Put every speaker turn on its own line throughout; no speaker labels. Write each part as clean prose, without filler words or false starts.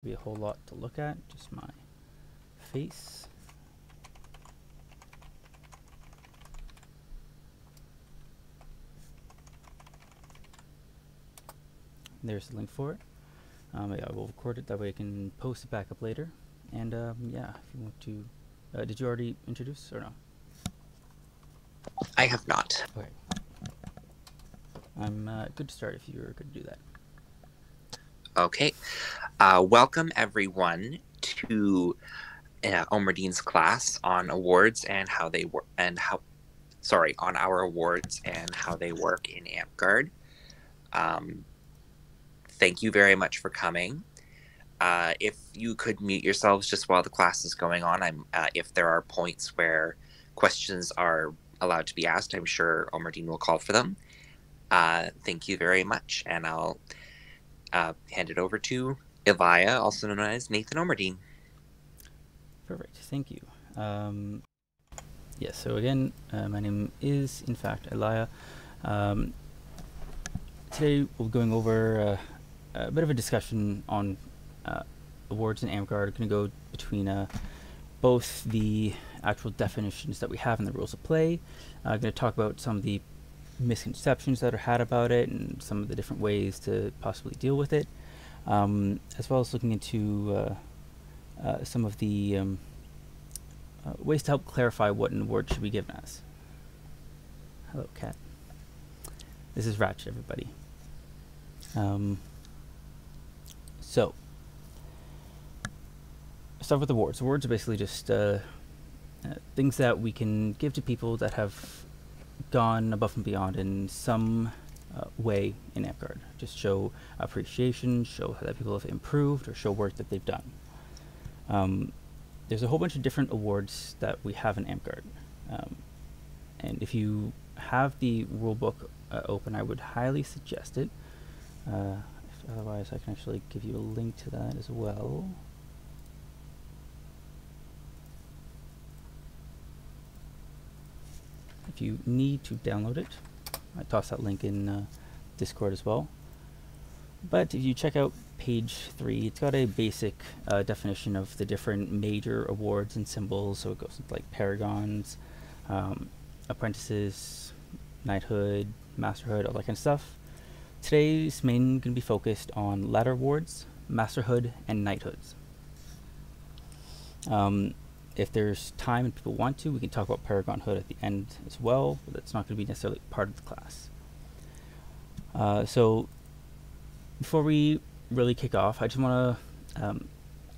Be a whole lot to look at, just my face. There's the link for it. Yeah, I will record it, that way I can post it back up later. And yeah, if you want to, did you already introduce or no?
I have not.
Okay. I'm good to start if you're good to do that.
Okay. Welcome everyone to Omerdeen's class on awards and how they work, on our awards and how they work in Amtgard. Thank you very much for coming. If you could mute yourselves just while the class is going on, if there are points where questions are allowed to be asked, I'm sure Omerdeen will call for them. Thank you very much, and I'll hand it over to Elia, also known as Nathan Omerdeen.
Perfect, thank you. Yes, so again, my name is, in fact, Elia. Today we're going over a bit of a discussion on awards in Amtgard. We're going to go between both the actual definitions that we have in the rules of play. I'm going to talk about some of the misconceptions that are had about it and some of the different ways to possibly deal with it, as well as looking into some of the ways to help clarify what an award should be given as. Hello, cat. This is Ratchet, everybody. So, start with awards. Awards are basically just things that we can give to people that have gone above and beyond in some way in Amtgard. Just show appreciation, show that people have improved, or show work that they've done. There's a whole bunch of different awards that we have in Amtgard. And if you have the rulebook open, I would highly suggest it. Otherwise, I can actually give you a link to that as well. If you need to download it, I toss that link in Discord as well. But if you check out page 3, it's got a basic definition of the different major awards and symbols. So it goes into like paragons, apprentices, knighthood, masterhood, all that kind of stuff. Today's main going to be focused on ladder awards, masterhood, and knighthoods. If there's time and people want to, we can talk about paragonhood at the end as well, but that's not going to be necessarily part of the class. So before we really kick off, I just want to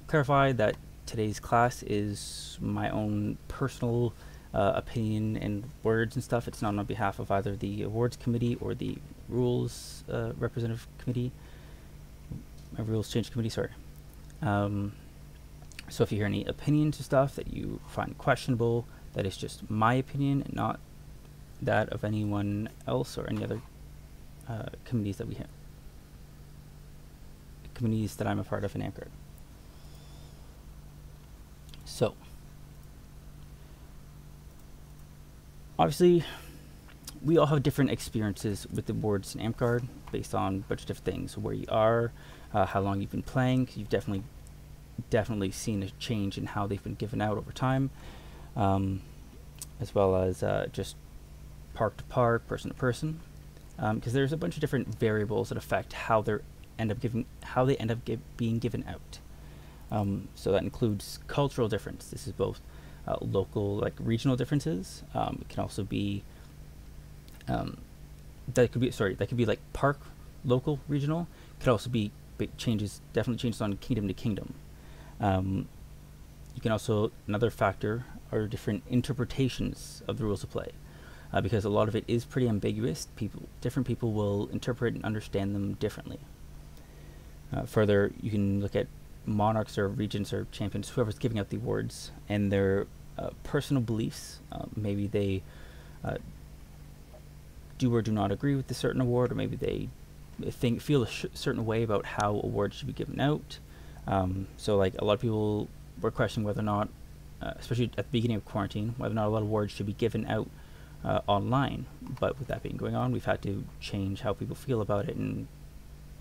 clarify that today's class is my own personal opinion and words and stuff. It's not on behalf of either the awards committee or the rules representative committee, rules change committee, sorry. So if you hear any opinions or stuff that you find questionable, that is just my opinion and not that of anyone else or any other committees that we have. Committees that I'm a part of in Amtgard. So, obviously, we all have different experiences with the awards in Amtgard based on a bunch of different things. Where you are, how long you've been playing. You've definitely seen a change in how they've been given out over time, as well as just park to park, person to person, because there's a bunch of different variables that affect how they end up being given out. So that includes cultural difference. This is both local, like regional differences. It can also be that could be like park, local, regional. Could also be definitely changes on kingdom to kingdom. You can also, another factor are different interpretations of the rules of play, because a lot of it is pretty ambiguous. Different people will interpret and understand them differently. Further, you can look at monarchs or regents or champions, whoever's giving out the awards, and their personal beliefs. Maybe they do or do not agree with a certain award, or maybe they feel a certain way about how awards should be given out. So like a lot of people were questioning whether or not, especially at the beginning of quarantine, whether or not a lot of awards should be given out online. But with that being going on, we've had to change how people feel about it and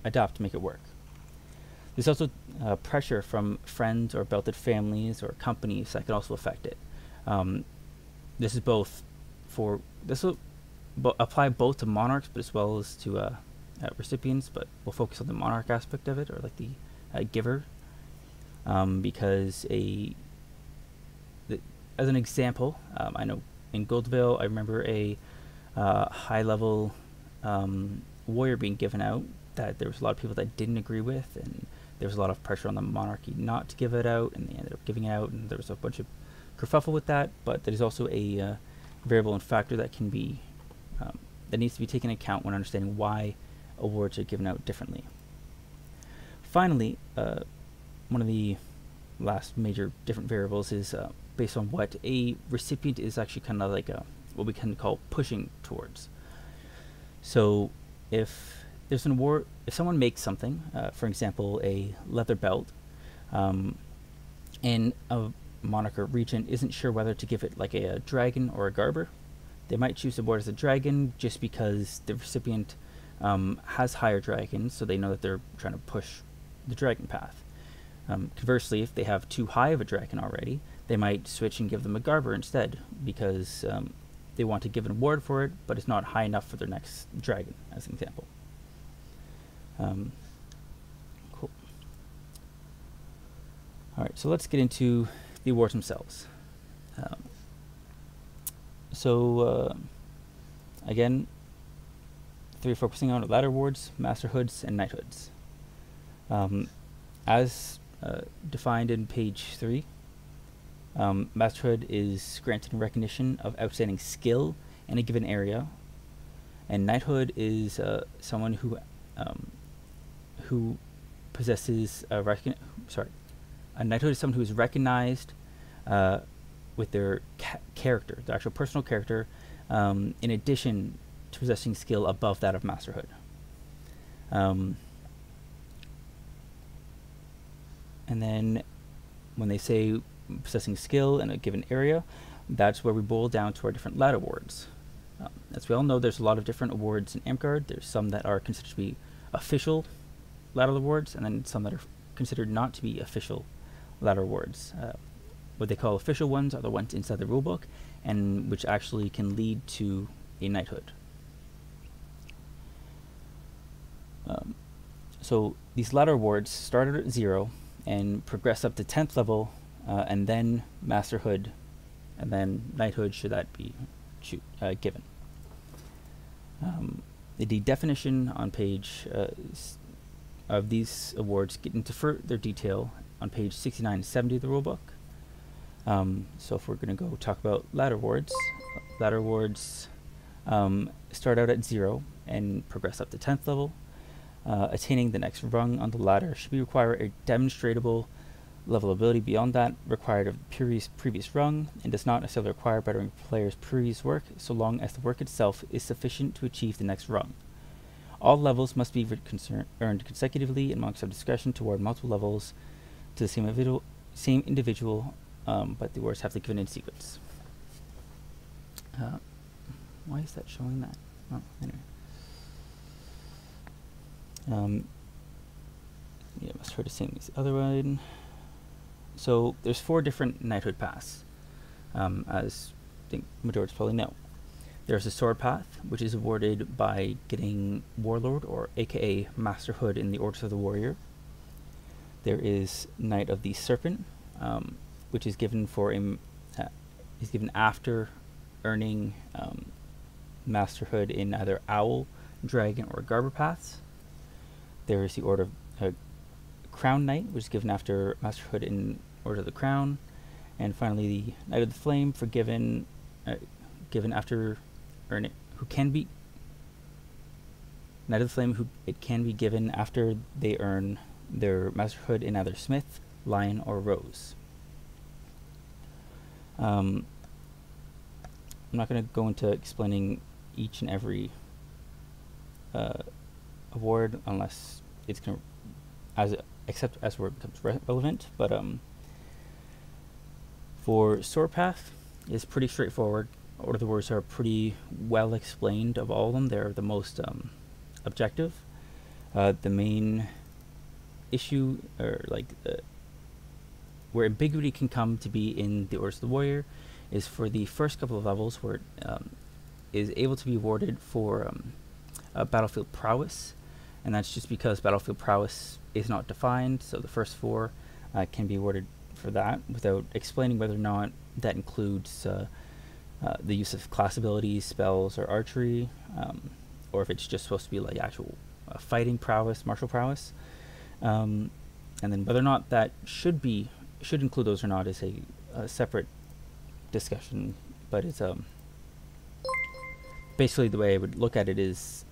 adapt to make it work. There's also pressure from friends or belted families or companies that can also affect it. This is both for this will apply both to monarchs, but as well as to recipients. But we'll focus on the monarch aspect of it, or like the giver, because as an example, I know in Goldville, I remember a high-level warrior being given out that there was a lot of people that didn't agree with, and there was a lot of pressure on the monarchy not to give it out, and they ended up giving it out, and there was a bunch of kerfuffle with that. But there's also a variable and factor that can be that needs to be taken into account when understanding why awards are given out differently. Finally, one of the last major different variables is based on what a recipient is actually kind of like what we can call pushing towards. So if there's an award, if someone makes something, for example, a leather belt, and a monarch or regent isn't sure whether to give it like a dragon or a garber, they might choose the award as a dragon just because the recipient has higher dragons, so they know that they're trying to push the dragon path. Conversely, if they have too high of a dragon already, they might switch and give them a garber instead because they want to give an award for it, but it's not high enough for their next dragon, as an example. Cool. Alright, so let's get into the awards themselves. Again, three focusing on ladder awards, masterhoods, and knighthoods. As defined in page 3, masterhood is granted in recognition of outstanding skill in a given area, and knighthood is someone who possesses a knighthood is someone who is recognized with their character, their actual personal character, in addition to possessing skill above that of masterhood. And then when they say possessing skill in a given area, that's where we boil down to our different ladder awards. As we all know, there's a lot of different awards in Amtgard. There's some that are considered to be official ladder awards, and then some that are considered not to be official ladder awards. What they call official ones are the ones inside the rulebook, and which actually can lead to a knighthood. So these ladder awards started at 0 and progress up to 10th level, and then masterhood, and then knighthood should that be given. The definition on page of these awards get into further detail on page 69 and 70 of the rulebook. So if we're going to go talk about ladder awards start out at 0 and progress up to 10th level. Attaining the next rung on the ladder should require a demonstrable level of ability beyond that required of the previous rung, and does not necessarily require bettering players' previous work, so long as the work itself is sufficient to achieve the next rung. All levels must be earned consecutively among some discretion toward multiple levels to the same individual, but the awards have to be given in sequence. Why is that showing that? Oh, anyway. Yeah, must heard the same as the other one. So there's 4 different Knighthood Paths, as I think majority probably know. There's the Sword Path, which is awarded by getting Warlord, or aka Masterhood, in the Orders of the Warrior. There is Knight of the Serpent, which is given for is given after earning Masterhood in either Owl, Dragon, or Garber Paths. There is the Order of Crown Knight, which is given after Masterhood in Order of the Crown, and finally the Knight of the Flame for given after earning Knight of the Flame, who it can be given after they earn their Masterhood in either Smith, Lion, or Rose. I'm not going to go into explaining each and every award unless it's going to, except as where it becomes relevant. But for Sword Path, it's pretty straightforward. Order of the Warriors are pretty well explained of all of them. They're the most objective. The main issue, or like where ambiguity can come to be in the Orders of the Warrior, is for the first couple of levels where it is able to be awarded for battlefield prowess, and that's just because battlefield prowess is not defined. So the first 4 can be awarded for that without explaining whether or not that includes the use of class abilities, spells, or archery, or if it's just supposed to be like actual fighting prowess, martial prowess. And then whether or not that should include those or not is a separate discussion. But it's basically the way I would look at it is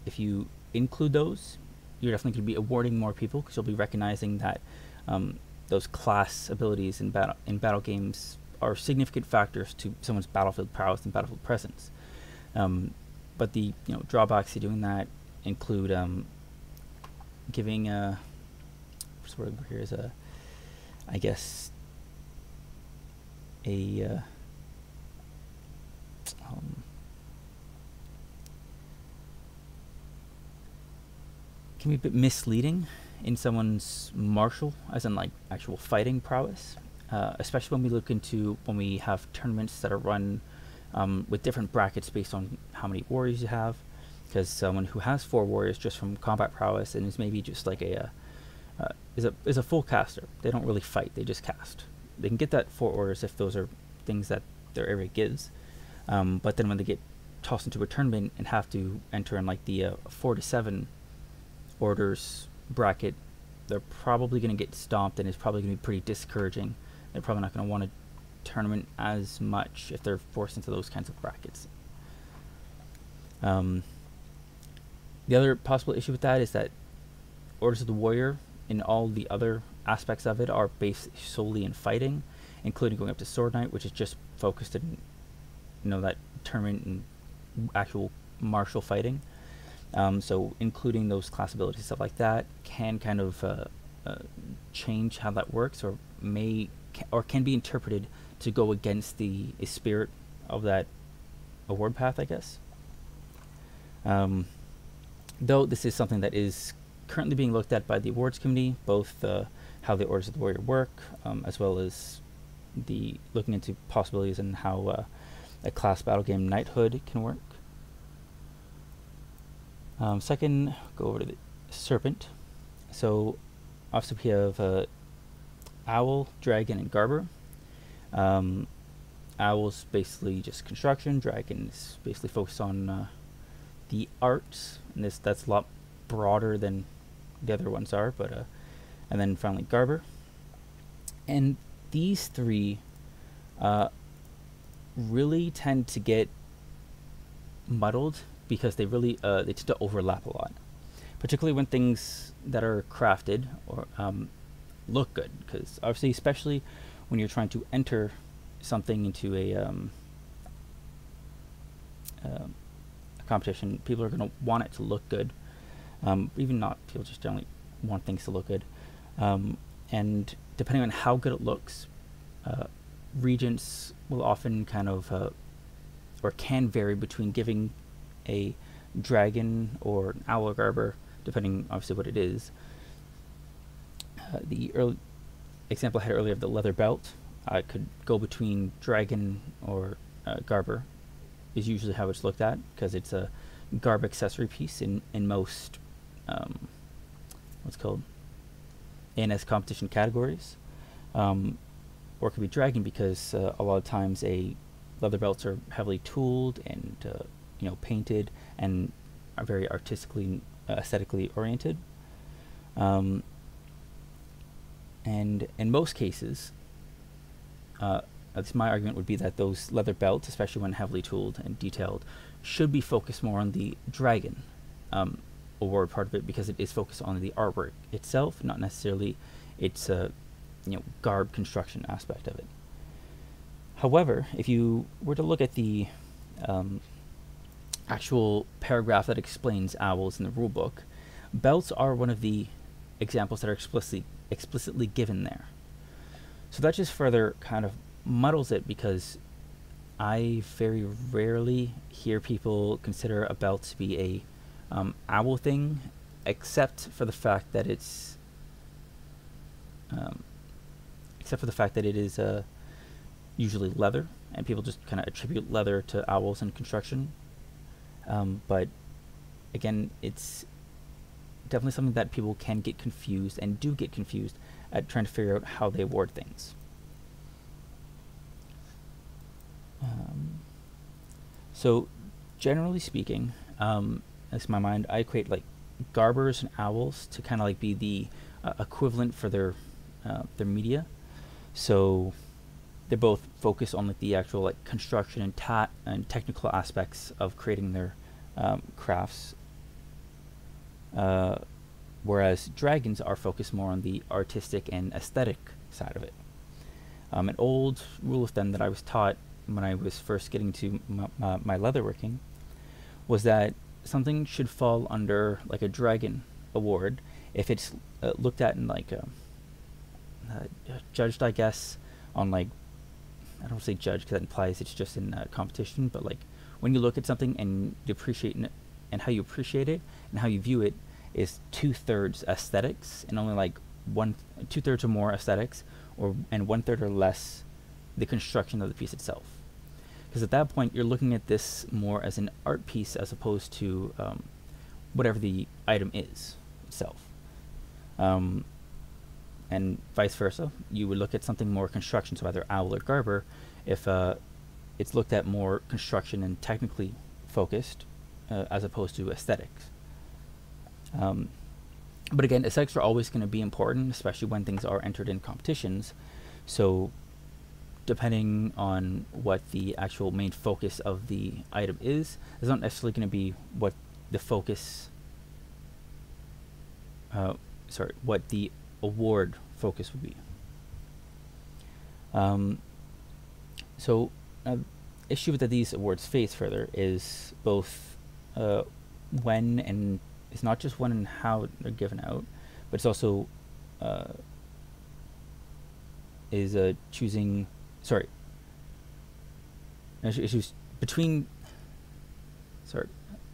if you include those, you're definitely going to be awarding more people, because you'll be recognizing that those class abilities in battle games are significant factors to someone's battlefield prowess and battlefield presence. But the drawbacks to doing that include giving what's the word here is I guess a can be a bit misleading in someone's martial, as in like actual fighting prowess, especially when we have tournaments that are run with different brackets based on how many warriors you have. Because someone who has 4 warriors just from combat prowess and is maybe just like is a full caster, they don't really fight, they just cast. They can get that 4 orders if those are things that their area gives. But then when they get tossed into a tournament and have to enter in like the 4 to 7 orders bracket, they're probably going to get stomped, and it's probably going to be pretty discouraging. They're probably not going to want a tournament as much if they're forced into those kinds of brackets. The other possible issue with that is that Orders of the Warrior, in all the other aspects of it, are based solely in fighting, including going up to Sword Knight, which is just focused in that tournament and actual martial fighting. So including those class abilities, stuff like that, can kind of change how that works, or can be interpreted to go against the spirit of that award path, I guess. Though this is something that is currently being looked at by the awards committee, both how the Orders of the Warrior work, as well as looking into possibilities and how a class battle game Knighthood can work. Second, go over to the Serpent. So obviously we have Owl, Dragon, and Garber. Owl's basically just construction. Dragon is basically focused on the arts, and that's a lot broader than the other ones are. But and then finally Garber. And these 3 really tend to get muddled because they tend to overlap a lot, particularly when things that are crafted or look good. Because obviously, especially when you're trying to enter something into a competition, people are going to want it to look good. Even not people just generally want things to look good. And depending on how good it looks, regents will often kind of or can vary between giving a dragon or an owl or garber, depending obviously what it is. The early example I had earlier of the leather belt could go between dragon or garber, is usually how it's looked at, because it's a garb accessory piece in most what's called ANS competition categories, or it could be dragon because a lot of times leather belts are heavily tooled and painted and are very artistically, aesthetically oriented. And in most cases, at least my argument would be that those leather belts, especially when heavily tooled and detailed, should be focused more on the dragon award part of it, because it is focused on the artwork itself, not necessarily its garb construction aspect of it. However, if you were to look at the actual paragraph that explains owls in the rulebook, belts are one of the examples that are explicitly given there. So that just further kind of muddles it, because I very rarely hear people consider a belt to be a owl thing, except for the fact that it's except for the fact that it is usually leather, and people just kind of attribute leather to owls and construction. But again, it's definitely something that people can get confused and do get confused at trying to figure out how they award things. So generally speaking, that's my mind, I equate like garbers and owls to kind of like be the equivalent for their media. So they're both focused on like the actual like construction and technical aspects of creating their crafts, whereas dragons are focused more on the artistic and aesthetic side of it. An old rule of thumb that I was taught when I was first getting to my leatherworking was that something should fall under like a dragon award if it's looked at in like judged, I guess, on like, I don't say judge because that implies it's just in competition, but like when you look at something and you appreciate it and how you appreciate it and how you view it is 2/3 aesthetics and only like 2/3 or more aesthetics, and 1/3 or less the construction of the piece itself. Because at that point you're looking at this more as an art piece as opposed to whatever the item is itself. And vice versa, you would look at something more construction, so either owl or garber, if it's looked at more construction and technically focused as opposed to aesthetics. But again, aesthetics are always going to be important, especially when things are entered in competitions. So depending on what the actual main focus of the item is not necessarily going to be what the focus, what the award focus would be. So issue that these awards face further is both when, and it's not just when and how they're given out, but it's also choosing, issues between,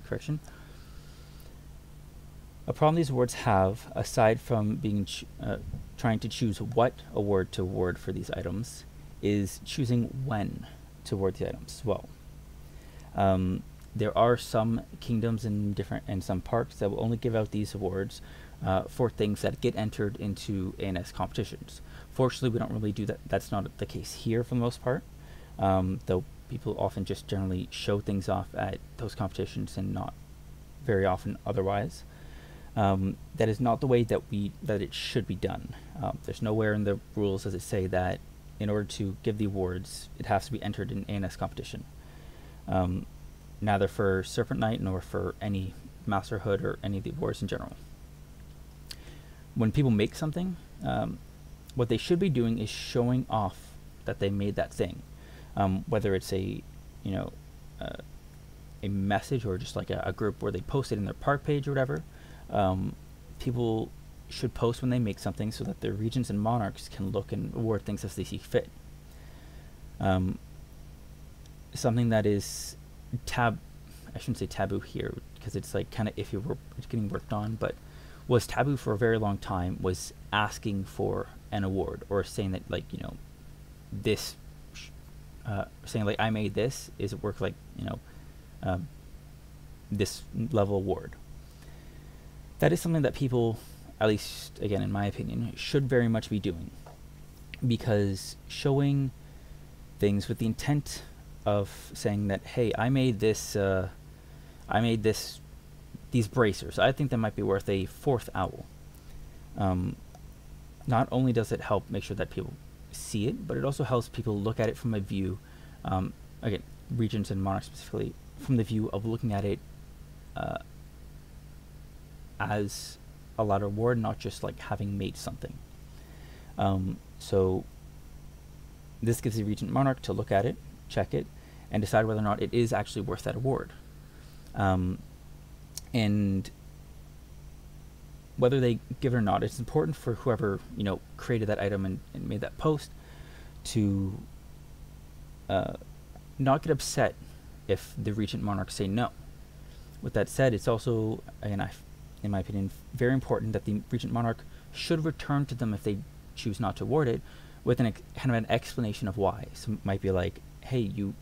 correction. A problem these awards have, aside from being trying to choose what award to award for these items, is choosing when to award the items as well. There are some kingdoms and some parks that will only give out these awards for things that get entered into ANS competitions. Fortunately, we don't really do that. That's not the case here for the most part, though people often just generally show things off at those competitions and not very often otherwise. That is not the way that it should be done. There's nowhere in the rules does it say that in order to give the awards, it has to be entered in ANS competition. Neither for Serpent Knight nor for any Masterhood or any of the awards in general. When people make something, what they should be doing is showing off that they made that thing, whether it's a message or just like a group where they post it in their park page or whatever. People should post when they make something so that their regents and monarchs can look and award things as they see fit. Something that is I shouldn't say taboo here because it's like kind of iffy, it's getting worked on, but was taboo for a very long time was asking for an award or saying that like this saying like I made this, is it worth like this level award. That is something that people, at least again in my opinion, should very much be doing, because showing things with the intent of saying that, hey, I made these bracers, I think that might be worth a 4th owl. Not only does it help make sure that people see it, but it also helps people look at it from a view, again, regents and monarchs specifically, from the view of looking at it as a ladder award, not just like having made something. So this gives the regent monarch to look at it, check it, and decide whether or not it is actually worth that award. And whether they give it or not, it's important for whoever created that item and made that post to not get upset if the regent monarchs say no. With that said, it's also, again, in my opinion, very important that the regent monarch should return to them if they choose not to award it, with kind of an explanation of why. So it might be like, hey, you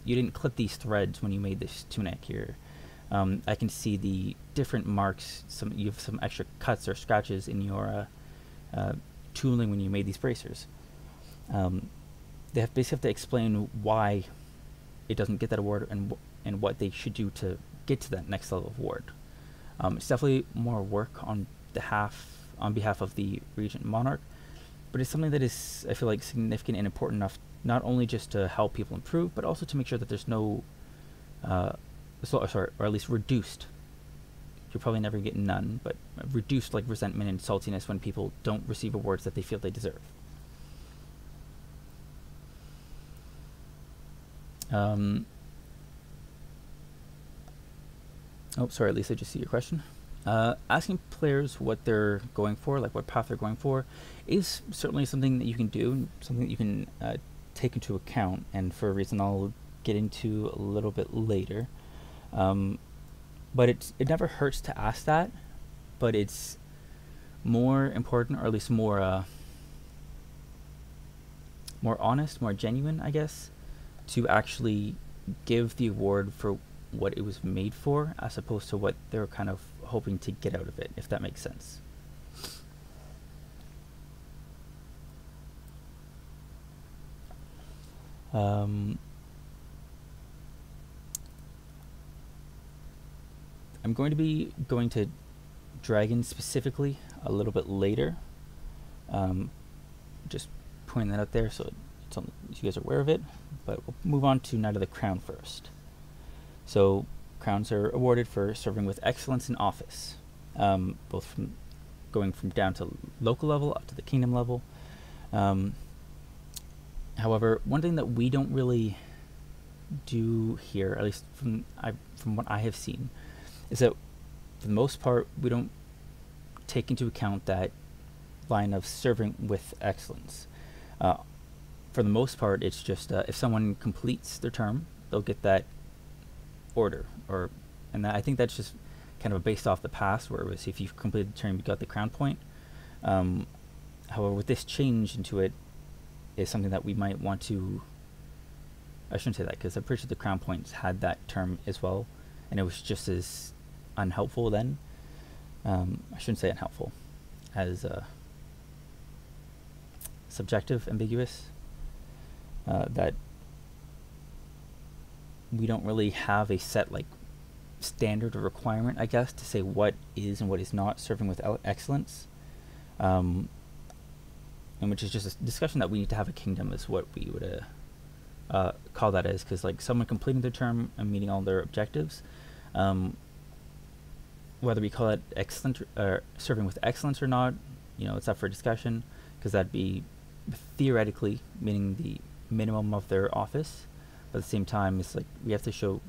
didn't clip these threads when you made this tunic here. I can see the different marks. You have some extra cuts or scratches in your tooling when you made these bracers. They basically have to explain why it doesn't get that award and what they should do to get to that next level of award. It's definitely more work on behalf of the Regent Monarch, but it's something that is, I feel like, significant and important enough not only just to help people improve, but also to make sure that there's no, or at least reduced. You'll probably never get none, but reduced like resentment and saltiness when people don't receive awards that they feel they deserve. Oh, sorry, Lisa, I just see your question. Asking players what they're going for, like what path they're going for, is certainly something that you can do, something that you can take into account, and for a reason I'll get into a little bit later. But it never hurts to ask that, but it's more important, or at least more honest, more genuine, I guess, to actually give the award for what it was made for, as opposed to what they're kind of hoping to get out of it, if that makes sense. I'm going to be going to dragons specifically a little bit later. Just pointing that out there so you guys are aware of it. But we'll move on to Knight of the Crown first. So crowns are awarded for serving with excellence in office, both from going from down to local level up to the kingdom level. However, one thing that we don't really do here, at least from what I have seen, is that for the most part we don't take into account that line of serving with excellence. For the most part, it's just if someone completes their term, they'll get that order, I think that's just kind of based off the past, where it was if you completed the term, you got the crown point. However, with this change into it, is something that we might want to. I shouldn't say that, because I'm pretty sure the crown points had that term as well, and it was just as unhelpful then. I shouldn't say unhelpful, as subjective, ambiguous. That we don't really have a set like standard or requirement, I guess, to say what is and what is not serving with excellence, and which is just a discussion that we need to have a kingdom, is what we would call that as, because like someone completing their term and meeting all their objectives, whether we call it excellent or serving with excellence or not, it's up for discussion, because that'd be theoretically meaning the minimum of their office. But at the same time, it's like we have to show,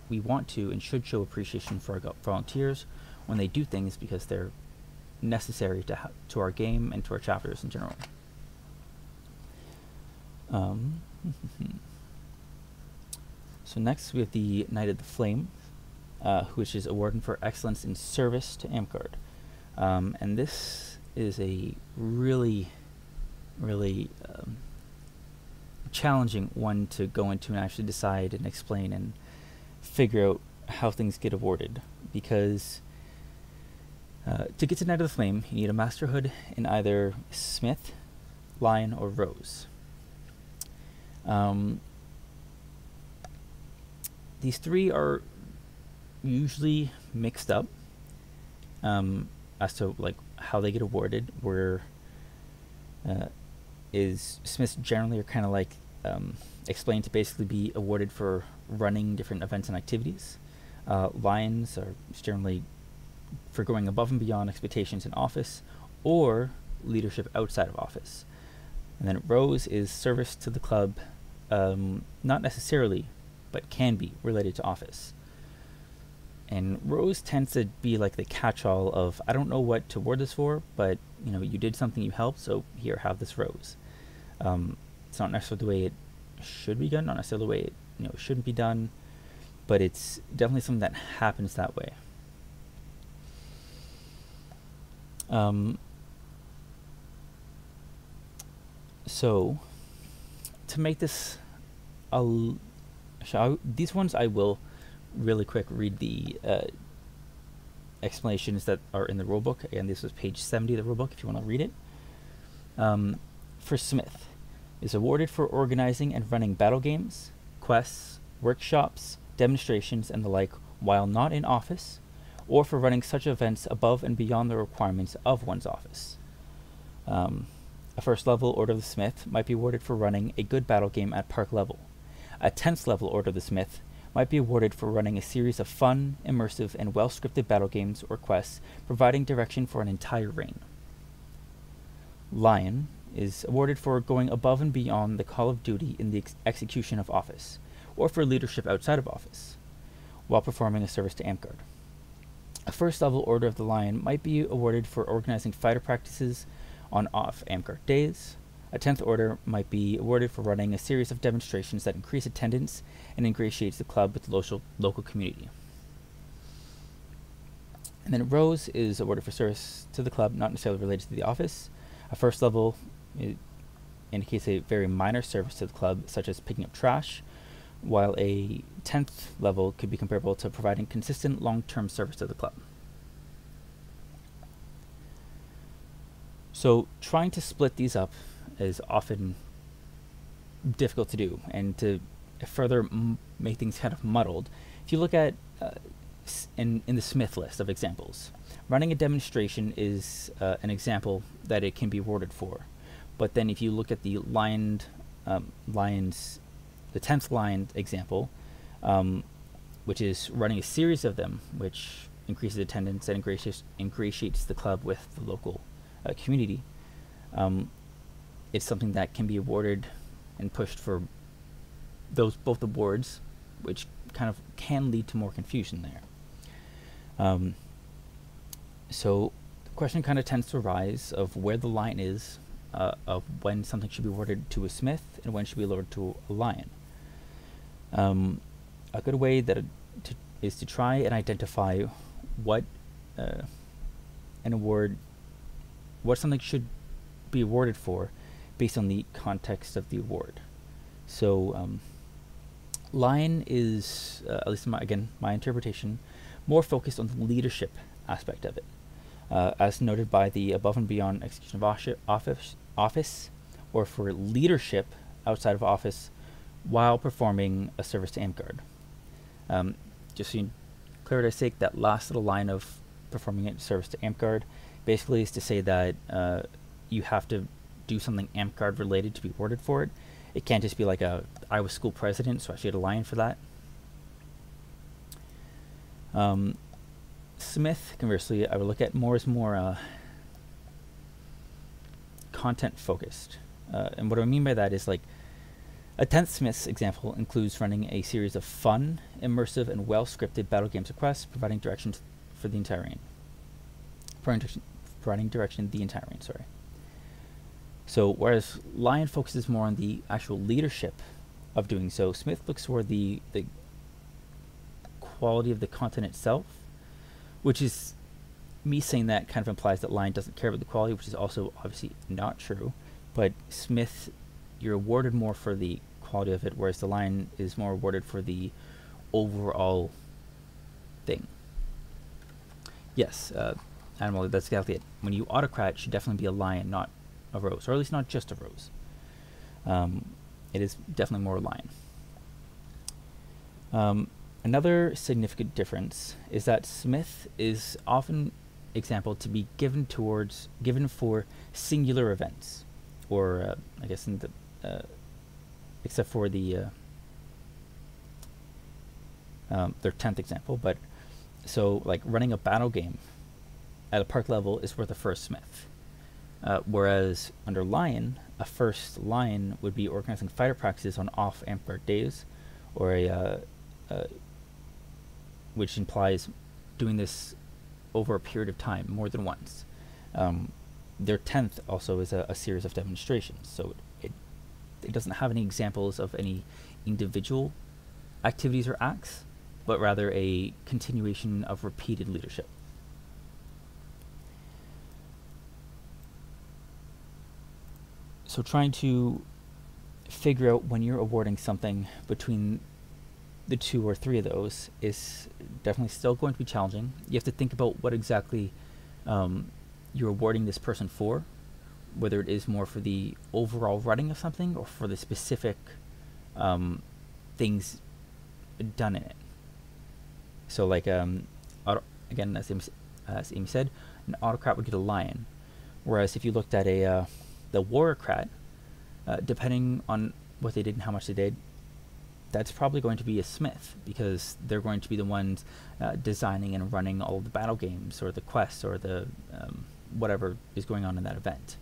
we want to and should show appreciation for our volunteers when they do things, because they're necessary to our game and to our chapters in general. So next we have the Knight of the Flame, which is awarded for excellence in service to Amtgard. And this is a really challenging one to go into and actually decide and explain and figure out how things get awarded, because to get to Knight of the Flame, you need a masterhood in either Smith, Lion, or Rose. These three are usually mixed up as to like how they get awarded, where is Smiths generally are kind of like explained to basically be awarded for running different events and activities. Lions are generally for going above and beyond expectations in office or leadership outside of office. And then Rose is service to the club, not necessarily, but can be related to office. And Rose tends to be like the catch-all of, I don't know what to award this for, but you did something, you helped, so here, have this Rose. It's not necessarily the way it should be done, not necessarily the way it shouldn't be done, but it's definitely something that happens that way. So, to make this these ones I will really quick read the explanations that are in the rulebook. Again, this is page 70 of the rulebook if you want to read it. For Smith, is awarded for organizing and running battle games, quests, workshops, demonstrations, and the like while not in office, or for running such events above and beyond the requirements of one's office. A first level Order of the Smith might be awarded for running a good battle game at park level. A 10th level Order of the Smith might be awarded for running a series of fun, immersive, and well-scripted battle games or quests, providing direction for an entire reign. Lion is awarded for going above and beyond the call of duty in the execution of office, or for leadership outside of office, while performing a service to Amtgard. A first level Order of the Lion might be awarded for organizing fighter practices on off Amtgard days. A 10th Order might be awarded for running a series of demonstrations that increase attendance and ingratiates the club with the local community. And then Rose is awarded for service to the club, not necessarily related to the office. A first level indicates a very minor service to the club, such as picking up trash, while a 10th level could be comparable to providing consistent long-term service to the club. So trying to split these up is often difficult to do, and to further make things kind of muddled, if you look at in the Smith list of examples, running a demonstration is an example that it can be awarded for. But then if you look at the the 10th Lion example, which is running a series of them, which increases attendance and ingratiates the club with the local community, it's something that can be awarded and pushed for both awards, which kind of can lead to more confusion there. So the question kind of tends to arise of where the line is of when something should be awarded to a Smith and when should be awarded to a Lion. A good way is to try and identify what what something should be awarded for based on the context of the award. So Lion is, at least my interpretation, more focused on the leadership aspect of it, as noted by the above and beyond execution of office, or for leadership outside of office while performing a service to Amtgard. Just so clarity's sake, that last little line of performing a service to Amtgard basically is to say that you have to do something Amtgard related to be awarded for it. It can't just be like I was school president, so I should get a Lion for that. Smith, conversely, I would look at more as more content focused. And what I mean by that is, like, a 10th Smith's example includes running a series of fun, immersive, and well-scripted battle games or quests, providing direction for the entire reign. Providing direction the entire reign, sorry. So, whereas Lion focuses more on the actual leadership of doing so, Smith looks for the quality of the content itself, which is me saying that kind of implies that Lion doesn't care about the quality, which is also obviously not true. But Smith, you're awarded more for the quality of it, whereas the Lion is more awarded for the overall thing. Yes, Animal, that's exactly it. When you autocrat, it should definitely be a Lion, not a Rose, or at least not just a Rose. It is definitely more Lion. Another significant difference is that Smith is often example to be given for singular events, or I guess in the except for the their 10th example. But so, like, running a battle game at a park level is worth a first Smith, whereas under Lion, a first Lion would be organizing fighter practices on off Amtgard days, or which implies doing this over a period of time, more than once. Their 10th also is a series of demonstrations, so it doesn't have any examples of any individual activities or acts, but rather a continuation of repeated leadership. So trying to figure out when you're awarding something between the 2 or 3 of those is definitely still going to be challenging. You have to think about what exactly you're awarding this person for, whether it is more for the overall running of something or for the specific things done in it. So like again, as Amy said, an autocrat would get a lion, whereas if you looked at the warriorcrat, depending on what they did and how much they did, that's probably going to be a smith, because they're going to be the ones designing and running all of the battle games or the quests or the whatever is going on in that event.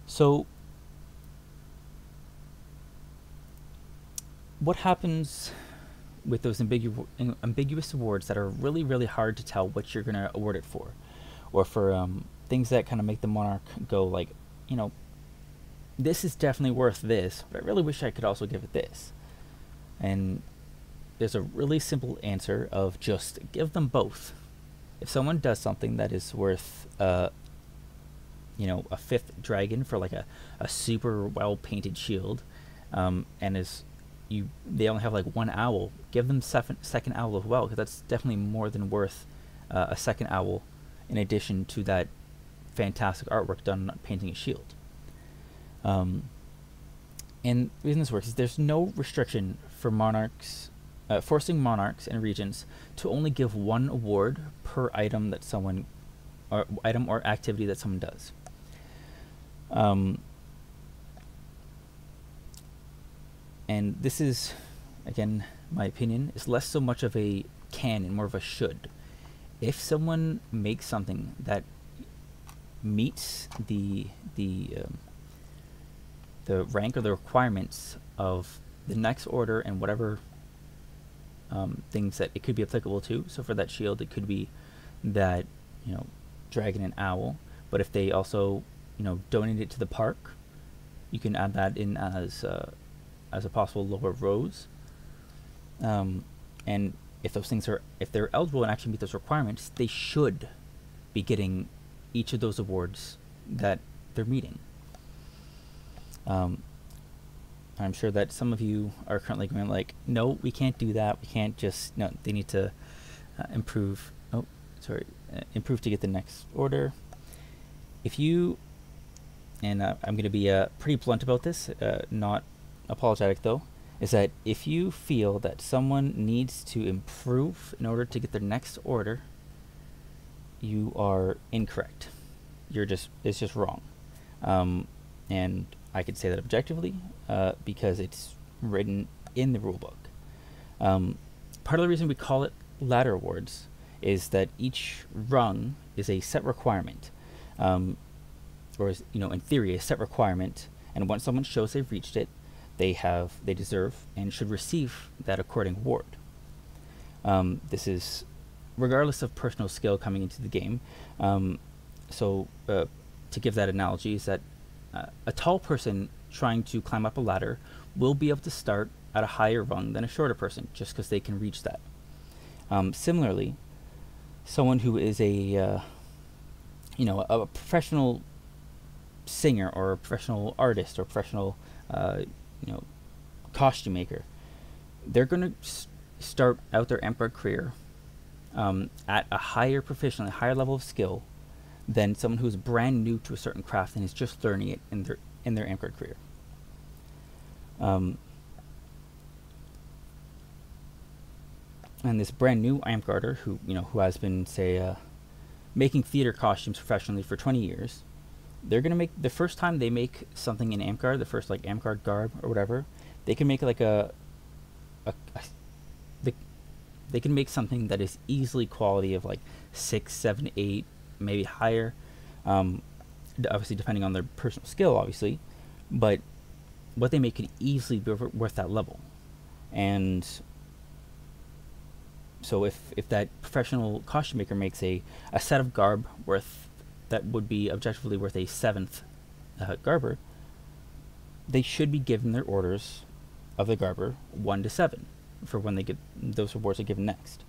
So what happens with those ambiguous awards that are really, really hard to tell what you're going to award it for, or for things that kind of make the monarch go like, you know, this is definitely worth this, but I really wish I could also give it this. And there's a really simple answer of just give them both. If someone does something that is worth, you know, a 5th dragon for like a super well painted shield, and they only have like 1 owl, give them second owl as well, because that's definitely more than worth a 2nd owl in addition to that fantastic artwork done on painting a shield. And the reason this works is there's no restriction for monarchs, forcing monarchs and regents to only give 1 award per item that someone, or item or activity that someone does. And this is, again, my opinion, is less so much of a can and more of a should. If someone makes something that meets the rank or the requirements of the next order and whatever things that it could be applicable to. So for that shield, it could be that, you know, dragon and owl. But if they also, you know, donate it to the park, you can add that in as a possible lower rose. And if those things are, if they're eligible and actually meet those requirements, they should be getting each of those awards that they're meeting. I'm sure that some of you are currently going like, no, we can't do that. We can't just, no, they need to improve. Oh, sorry, improve to get the next order. If you, and I'm going to be pretty blunt about this, not apologetic though, is that if you feel that someone needs to improve in order to get their next order, you are incorrect. It's just wrong. And I could say that objectively because it's written in the rulebook. Part of the reason we call it ladder awards is that each rung is a set requirement, or is, you know, in theory, a set requirement. And once someone shows they've reached it, they deserve and should receive that according award. This is regardless of personal skill coming into the game. So to give that analogy is that a tall person trying to climb up a ladder will be able to start at a higher rung than a shorter person just because they can reach that. Similarly, someone who is a professional singer or a professional artist or professional costume maker, they're going to start out their Amtgard career at a higher proficiency, a higher level of skill than someone who's brand new to a certain craft and is just learning it in their Amtgard career. And this brand new Amtgarder who has been, say, making theater costumes professionally for 20 years, they're gonna make, the first time they make something in Amtgard, the first like Amtgard garb or whatever, they can make like they can make something that is easily quality of like 6, 7, 8, maybe higher, obviously depending on their personal skill, obviously, but what they make could easily be worth that level. And so if that professional costume maker makes a set of garb that would be objectively worth a 7th garber, they should be given their orders of the garber 1 to 7 for when they get those rewards are given next.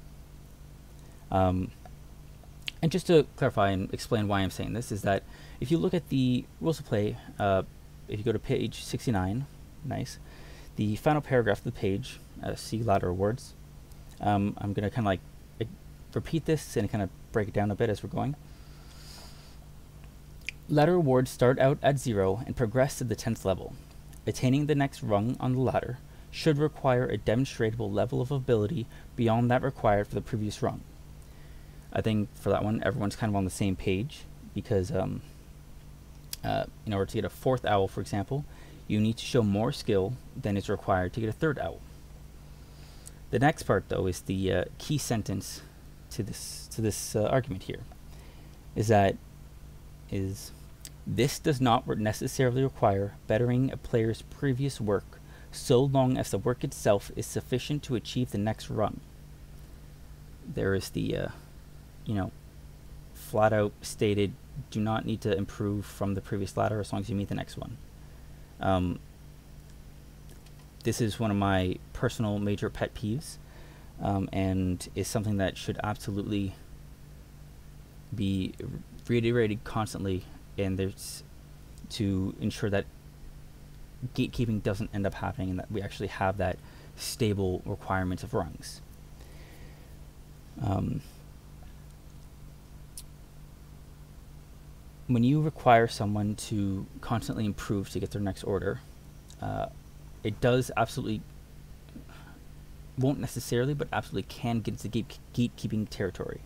And just to clarify and explain why I'm saying this, is that if you look at the rules of play, if you go to page 69, nice, the final paragraph of the page, see ladder awards. I'm going to kind of like repeat this and kind of break it down a bit as we're going. Ladder awards start out at 0 and progress to the 10th level. Attaining the next rung on the ladder should require a demonstrable level of ability beyond that required for the previous rung. I think for that one, everyone's kind of on the same page, because in order to get a 4th owl, for example, you need to show more skill than is required to get a 3rd owl. The next part, though, is the key sentence to this argument here. This does not necessarily require bettering a player's previous work, so long as the work itself is sufficient to achieve the next rung. There is the flat out stated, do not need to improve from the previous ladder as long as you meet the next one. This is one of my personal major pet peeves, and is something that should absolutely be reiterated constantly, and there's to ensure that gatekeeping doesn't end up happening, and that we actually have that stable requirement of rungs. When you require someone to constantly improve to get their next order, it does absolutely, won't necessarily, but absolutely can get into gatekeeping territory.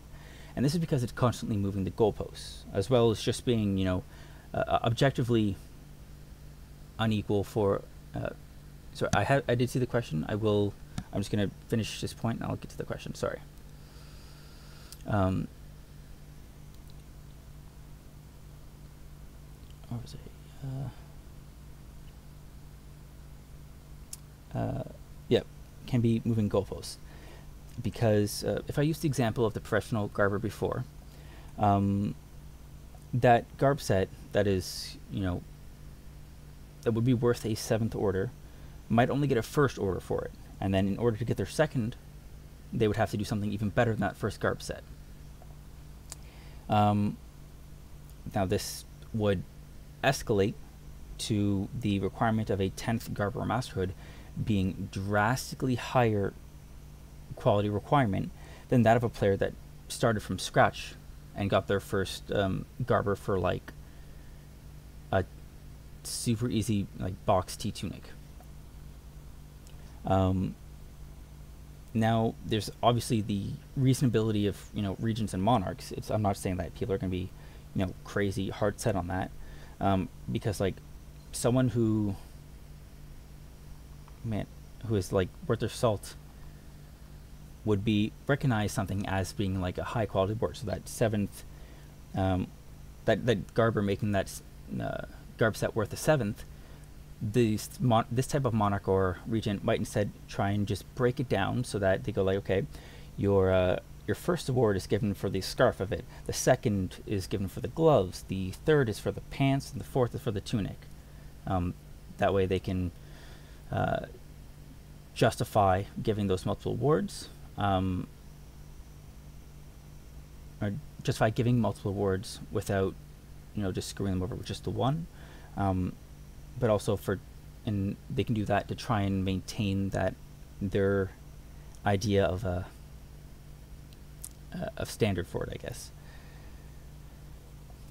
And this is because it's constantly moving the goalposts, as well as just being, objectively unequal for... sorry, I did see the question. I'm just going to finish this point and I'll get to the question. Sorry. What was it? Yeah, can be moving goalposts. Because if I used the example of the professional garber before, that garb set that is, that would be worth a 7th order might only get a 1st order for it. And then in order to get their 2nd, they would have to do something even better than that 1st garb set. Now this would escalate to the requirement of a 10th garber or masterhood being drastically higher quality requirement than that of a player that started from scratch and got their first garber for like a super easy box T tunic. Now there's obviously the reasonability of regents and monarchs. I'm not saying that people are going to be crazy hard set on that, because someone who is worth their salt would be recognize something as being a high quality board. So that 7th, that garber making that garb set worth a 7th, this type of monarch or regent might instead try and just break it down so that they go okay, your 1st award is given for the scarf of it, the 2nd is given for the gloves, the 3rd is for the pants, and the 4th is for the tunic. That way they can justify giving those multiple awards, or justify giving multiple awards without just screwing them over with just the one, but also and they can do that to try and maintain that their idea of standard for it, I guess.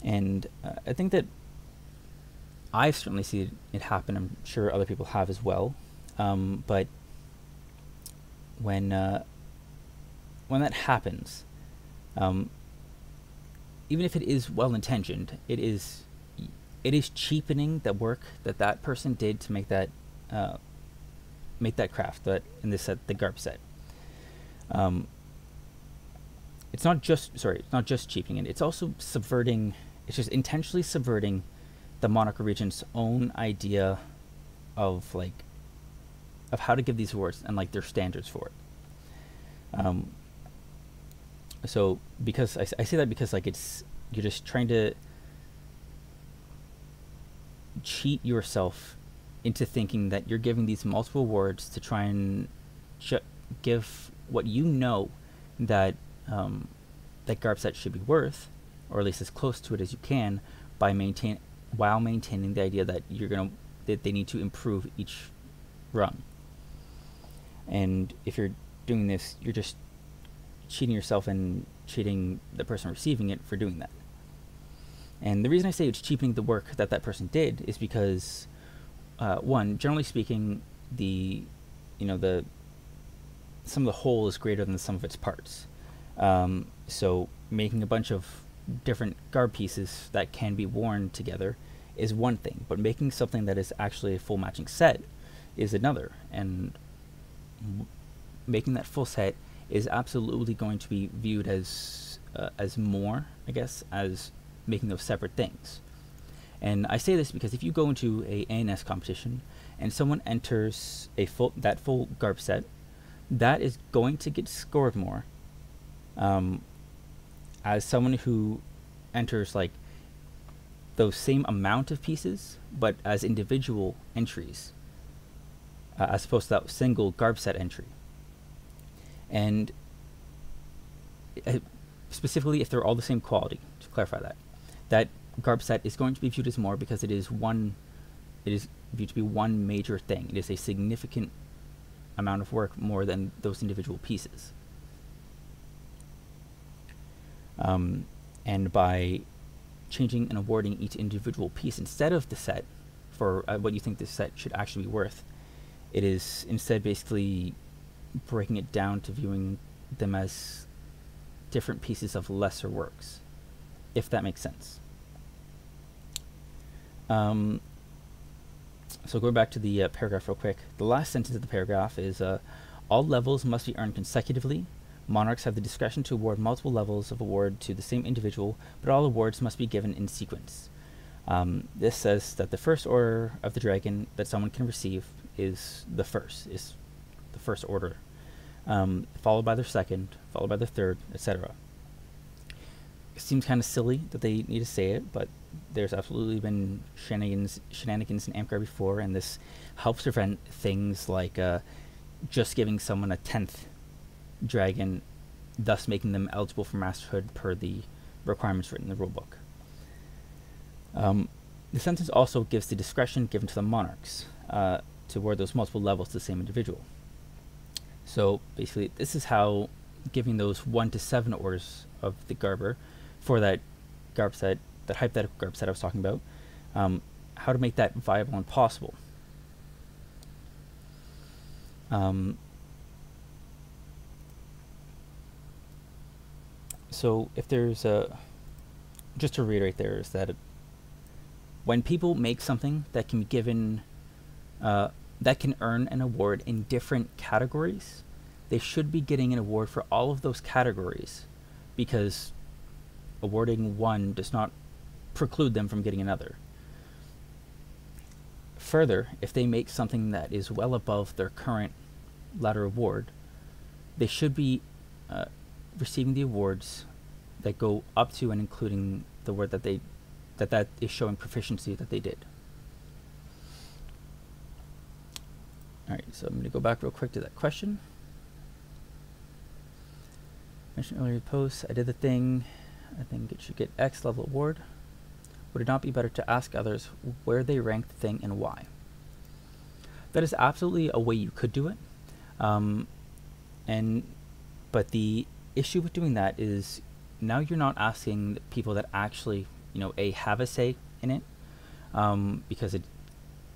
And I think that I've certainly seen it happen. I'm sure other people have as well. But when that happens, even if it is well intentioned, it is cheapening the work that person did to make that craft, that in this set, the garb set. It's not just cheapening it. It's also subverting. It's just intentionally subverting the monarch or regent's own idea of how to give these awards and their standards for it. So because I say that because you're just trying to cheat yourself into thinking that you're giving these multiple awards to try and give what that that garb set should be worth, or at least as close to it as you can, by while maintaining the idea that that they need to improve each run. And if you're doing this, you're just cheating yourself and cheating the person receiving it for doing that. And the reason I say it's cheapening the work that person did is because, one, generally speaking, sum of the whole is greater than the sum of its parts. So making a bunch of different garb pieces that can be worn together is one thing, but making something that is actually a full matching set is another. And making that full set is absolutely going to be viewed as more, I guess, as making those separate things. And I say this because if you go into a ANS competition and someone enters that full garb set, that is going to get scored more as someone who enters like those same amount of pieces but as individual entries, as opposed to that single garb set entry. And specifically, if they're all the same quality, to clarify that garb set is going to be viewed as more because it is viewed to be one major thing. It is a significant amount of work more than those individual pieces. And by changing and awarding each individual piece instead of the set for what you think this set should actually be worth, it is instead basically breaking it down to viewing them as different pieces of lesser works, if that makes sense. So going back to the paragraph real quick, the last sentence of the paragraph is, all levels must be earned consecutively. Monarchs have the discretion to award multiple levels of award to the same individual, but all awards must be given in sequence. This says that the first order of the dragon that someone can receive is the first order, followed by their second, followed by their third, etc. It seems kind of silly that they need to say it, but there's absolutely been shenanigans in Amtgard before, and this helps prevent things like just giving someone a 10th dragon, thus making them eligible for masterhood per the requirements written in the rulebook. The sentence also gives the discretion given to the monarchs to award those multiple levels to the same individual. So basically, this is how giving those 1 to 7 orders of the garber for that garb set, that hypothetical garb set I was talking about, how to make that viable and possible. So if there's just to reiterate there, is that when people make something that can be given, that can earn an award in different categories, they should be getting an award for all of those categories, because awarding one does not preclude them from getting another. Further, if they make something that is well above their current ladder award, they should be receiving the awards that go up to and including the word that is showing proficiency that they did. Alright, so I'm going to go back real quick to that question. Mentioned earlier posts, I did the thing, I think it should get X level award. Would it not be better to ask others where they rank the thing and why? That is absolutely a way you could do it. But the issue with doing that is now you're not asking the people that actually, have a say in it, because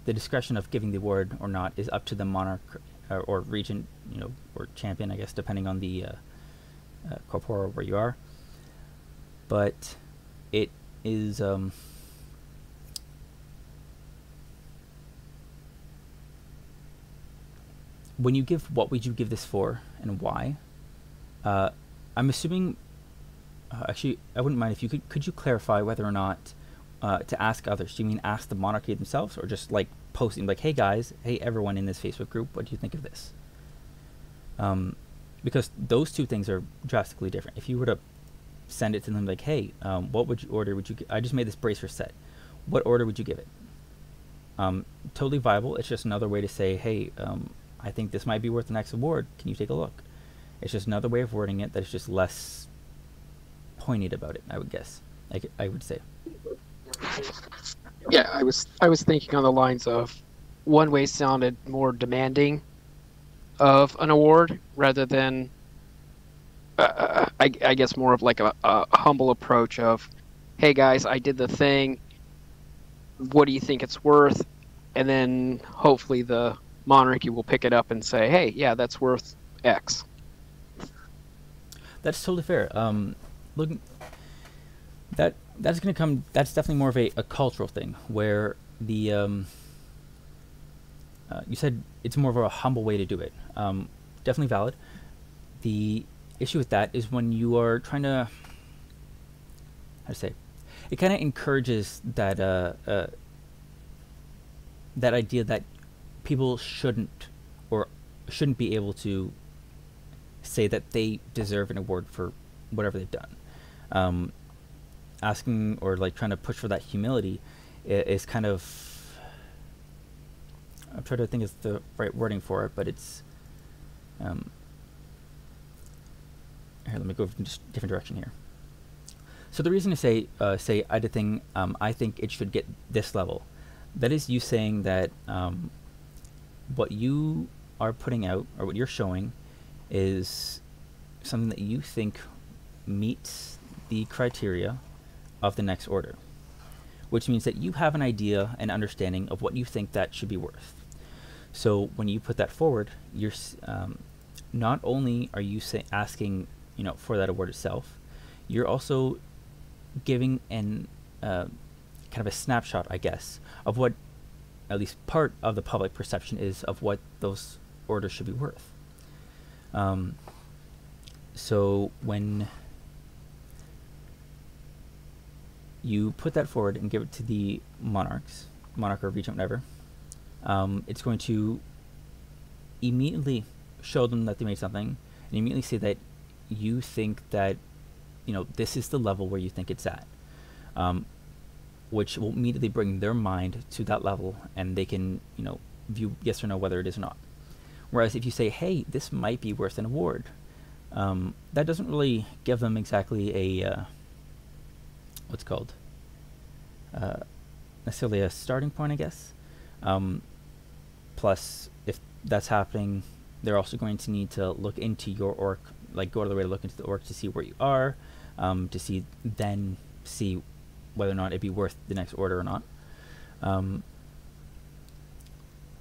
the discretion of giving the award or not is up to the monarch or regent, or champion, I guess, depending on the corpora where you are. But it is when you give what would you give this for and why, I'm assuming, actually, I wouldn't mind if you could you clarify whether or not to ask others? Do you mean ask the monarchy themselves, or just like posting like, hey guys, hey everyone in this Facebook group, what do you think of this? Because those two things are drastically different. If you were to send it to them like, hey, what order would you give? I just made this bracer set. What order would you give it? Totally viable. It's just another way to say, hey, I think this might be worth the next award. Can you take a look? It's just another way of wording it that's just less pointed about it, I would guess. I would say.
Yeah, I was thinking on the lines of one way sounded more demanding of an award rather than I guess more of like a humble approach of, hey guys, I did the thing. What do you think it's worth? And then hopefully the monarchy will pick it up and say, hey, yeah, that's worth X.
That's totally fair. Look, that's going to come. That's definitely more of a cultural thing where the you said it's more of a humble way to do it. Definitely valid. The issue with that is when you are trying to, how to say, it kind of encourages that that idea that people shouldn't be able to say that they deserve an award for whatever they've done. Asking or like trying to push for that humility is kind of, I'm trying to think of the right wording for it, but it's here, let me go in just different direction here. So the reason to say I did thing, I think it should get this level, that is you saying that what you are putting out or what you're showing is something that you think meets the criteria of the next order, which means that you have an idea and understanding of what you think that should be worth. So when you put that forward, you're not only are you asking, you know, for that award itself, you're also giving an kind of a snapshot, I guess, of what at least part of the public perception is of what those orders should be worth. So when you put that forward and give it to the monarch or regent, whatever, it's going to immediately show them that they made something, and immediately say that you think that, you know, this is the level where you think it's at, which will immediately bring their mind to that level, and they can, you know, view yes or no whether it is or not. Whereas if you say, hey, this might be worth an award, that doesn't really give them exactly a what's called necessarily a starting point, I guess. Plus, if that's happening, they're also going to need to look into your orc, like go to the way to look into the orc to see where you are, to see whether or not it'd be worth the next order or not.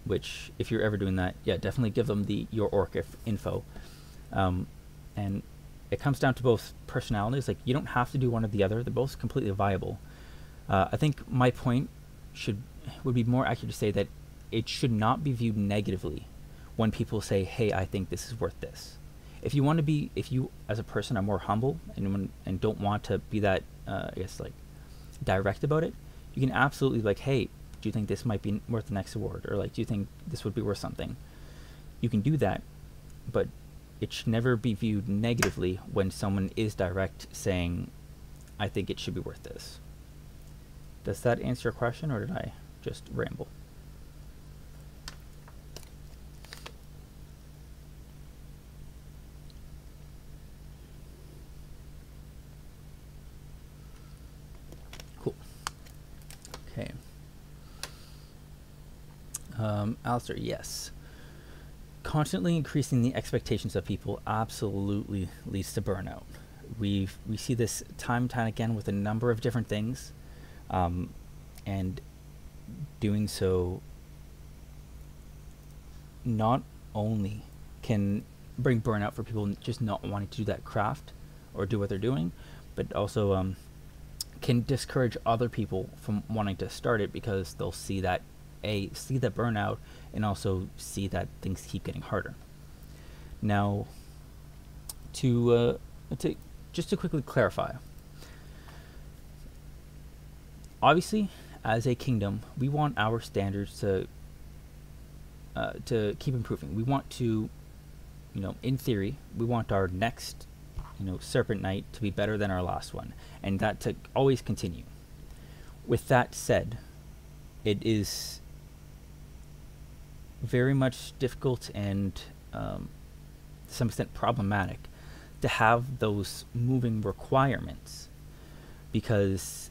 Which, if you're ever doing that, yeah, definitely give them your orc info. And it comes down to both personalities. Like, you don't have to do one or the other. They're both completely viable. I think my point would be more accurate to say that it should not be viewed negatively when people say, hey, I think this is worth this. If you as a person are more humble and don't want to be that, I guess, like, direct about it, you can absolutely, like, hey, do you think this might be worth the next award? Or, like, do you think this would be worth something? You can do that, but it should never be viewed negatively when someone is direct saying, I think it should be worth this. Does that answer your question, or did I just ramble? Cool. Okay. Alistair, yes. Constantly increasing the expectations of people absolutely leads to burnout. We see this time and time again with a number of different things, and doing so not only can bring burnout for people just not wanting to do that craft or do what they're doing, but also can discourage other people from wanting to start it, because they'll see that burnout and also see that things keep getting harder. Now, just to quickly clarify, obviously, as a kingdom, we want our standards to keep improving. We want to, in theory, we want our next, Serpent Knight to be better than our last one, and that to always continue. With that said, it is very much difficult and to some extent problematic to have those moving requirements, because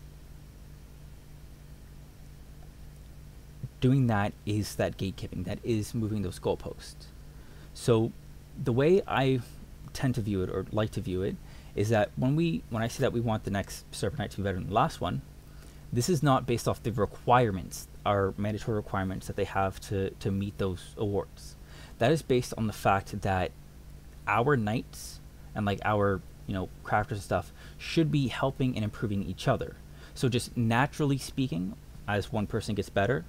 doing that is that gatekeeping, that is moving those goalposts. So the way I tend to view it, or like to view it, is that when I say that we want the next Serpent Knight to be better than the last one, this is not based off the requirements, our mandatory requirements that they have to meet those awards. That is based on the fact that our knights and like our, you know, crafters and stuff should be helping and improving each other. So just naturally speaking, as one person gets better,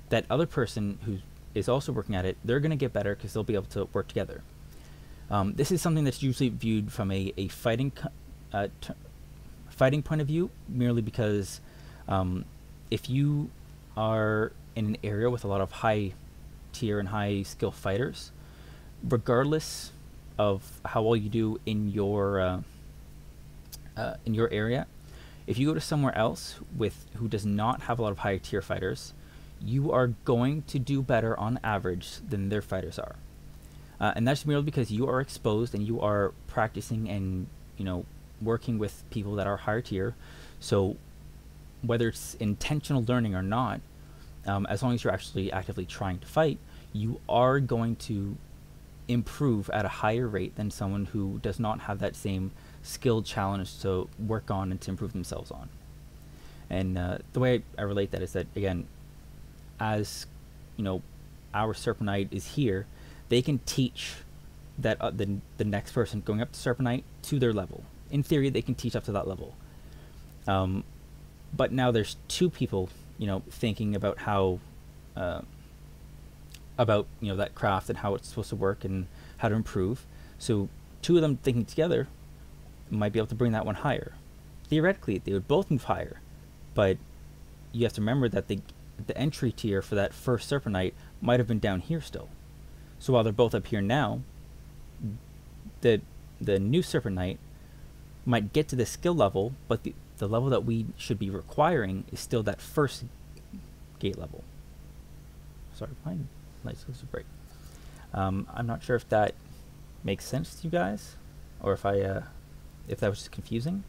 that other person who is also working at it, they're going to get better because they'll be able to work together. This is something that's usually viewed from a fighting point of view, merely because if you are in an area with a lot of high tier and high skill fighters, regardless of how well you do in your area, if you go to somewhere else who does not have a lot of high tier fighters, you are going to do better on average than their fighters are. And that's merely because you are exposed and you are practicing and, you know, working with people that are higher tier. So whether it's intentional learning or not, as long as you're actually actively trying to fight, you are going to improve at a higher rate than someone who does not have that same skill challenge to work on and to improve themselves on. And the way I relate that is that, again, as you know, our Serpent Knight is here, they can teach that the next person going up to Serpent Knight to their level. In theory, they can teach up to that level. But now there's two people, you know, thinking about how about, you know, that craft and how it's supposed to work and how to improve. So two of them thinking together might be able to bring that one higher. Theoretically, they would both move higher, but you have to remember that the entry tier for that first Serpent Knight might have been down here still. So while they're both up here now, the new Serpent Knight might get to the skill level, but the level that we should be requiring is still that first gate level. Sorry, my light's supposed to break. I'm not sure if that makes sense to you guys, or if that was just confusing.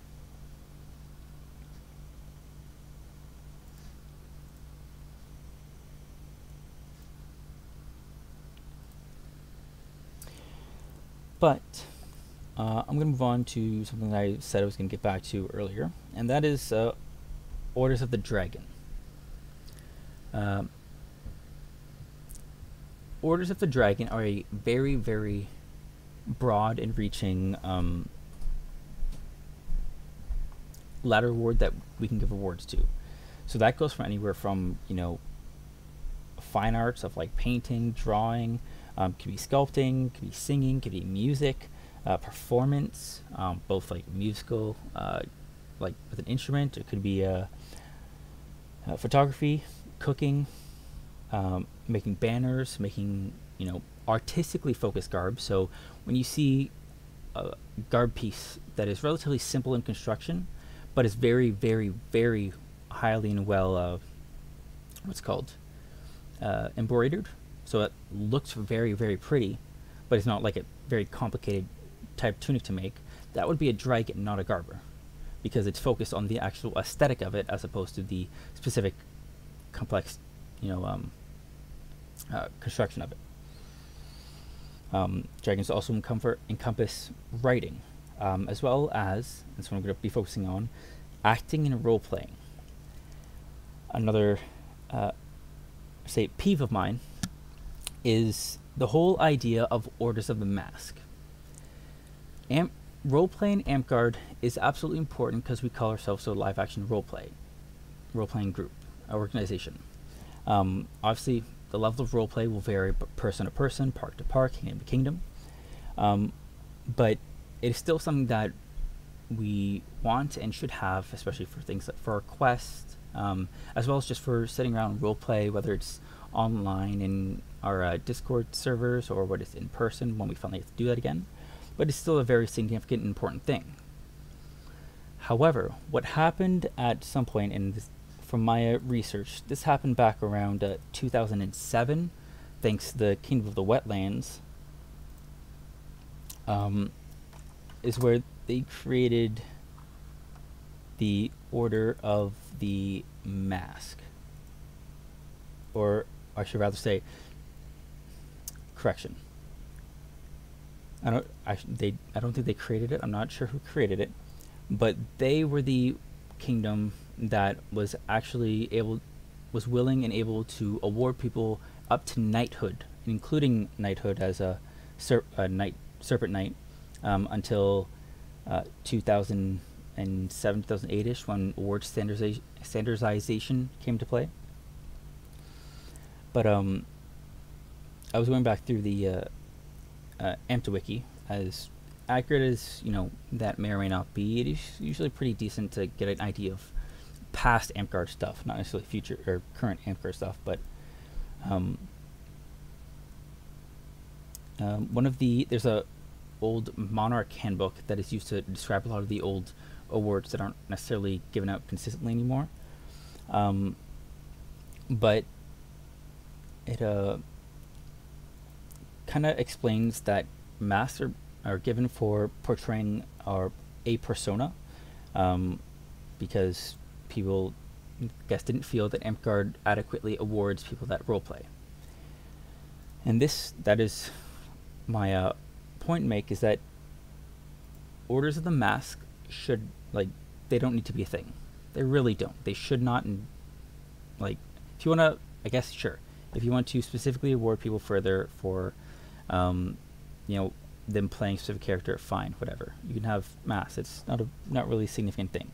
But I'm going to move on to something that I said I was going to get back to earlier, and that is Orders of the Dragon. Orders of the Dragon are a very, very broad and reaching ladder award that we can give awards to. So that goes from anywhere from, you know, fine arts of like painting, drawing, could be sculpting, could be singing, could be music, performance, both like musical, like with an instrument. It could be photography, cooking, making banners, making, you know, artistically focused garb. So when you see a garb piece that is relatively simple in construction, but is very, very, very highly and well, embroidered. So it looks very, very pretty, but it's not like a very complicated type tunic to make. That would be a dragon, not a garber, because it's focused on the actual aesthetic of it as opposed to the specific complex, you know, construction of it. Dragons also encompass writing, as well as, that's what I'm going to be focusing on, acting and role-playing. Another, say, peeve of mine is the whole idea of Orders of the Mask. Role-play in Amtgard is absolutely important because we call ourselves a live-action role-playing group, organization. Obviously, the level of roleplay will vary person to person, park to park, kingdom to kingdom. But it is still something that we want and should have, especially for things like for our quests, as well as just for sitting around roleplay, whether it's online in our Discord servers or what is in person when we finally have to do that again. But it's still a very significant and important thing. However, what happened at some point in this, from my research, this happened back around 2007, thanks to the Kingdom of the Wetlands. is where they created the Order of the Mask. Or I should rather say, correction. I don't think they created it. I'm not sure who created it, but they were the kingdom that was willing and able to award people up to knighthood, including knighthood as a serpent knight, until 2007, 2008ish, when award standardization came to play. But I was going back through the Amtwiki. As accurate as that may or may not be, it is usually pretty decent to get an idea of past Amtgard stuff, not necessarily future or current Amtgard stuff. But there's a old monarch handbook that is used to describe a lot of the old awards that aren't necessarily given out consistently anymore. But it kind of explains that masks are given for portraying a persona, because people, I guess, didn't feel that Amtgard adequately awards people that roleplay. And that is my point to make, is that Orders of the Mask should, they don't need to be a thing. They really don't. They should not. And if you want to, I guess, sure. If you want to specifically award people further for, them playing a specific character, fine, whatever. You can have masks. It's not really a significant thing.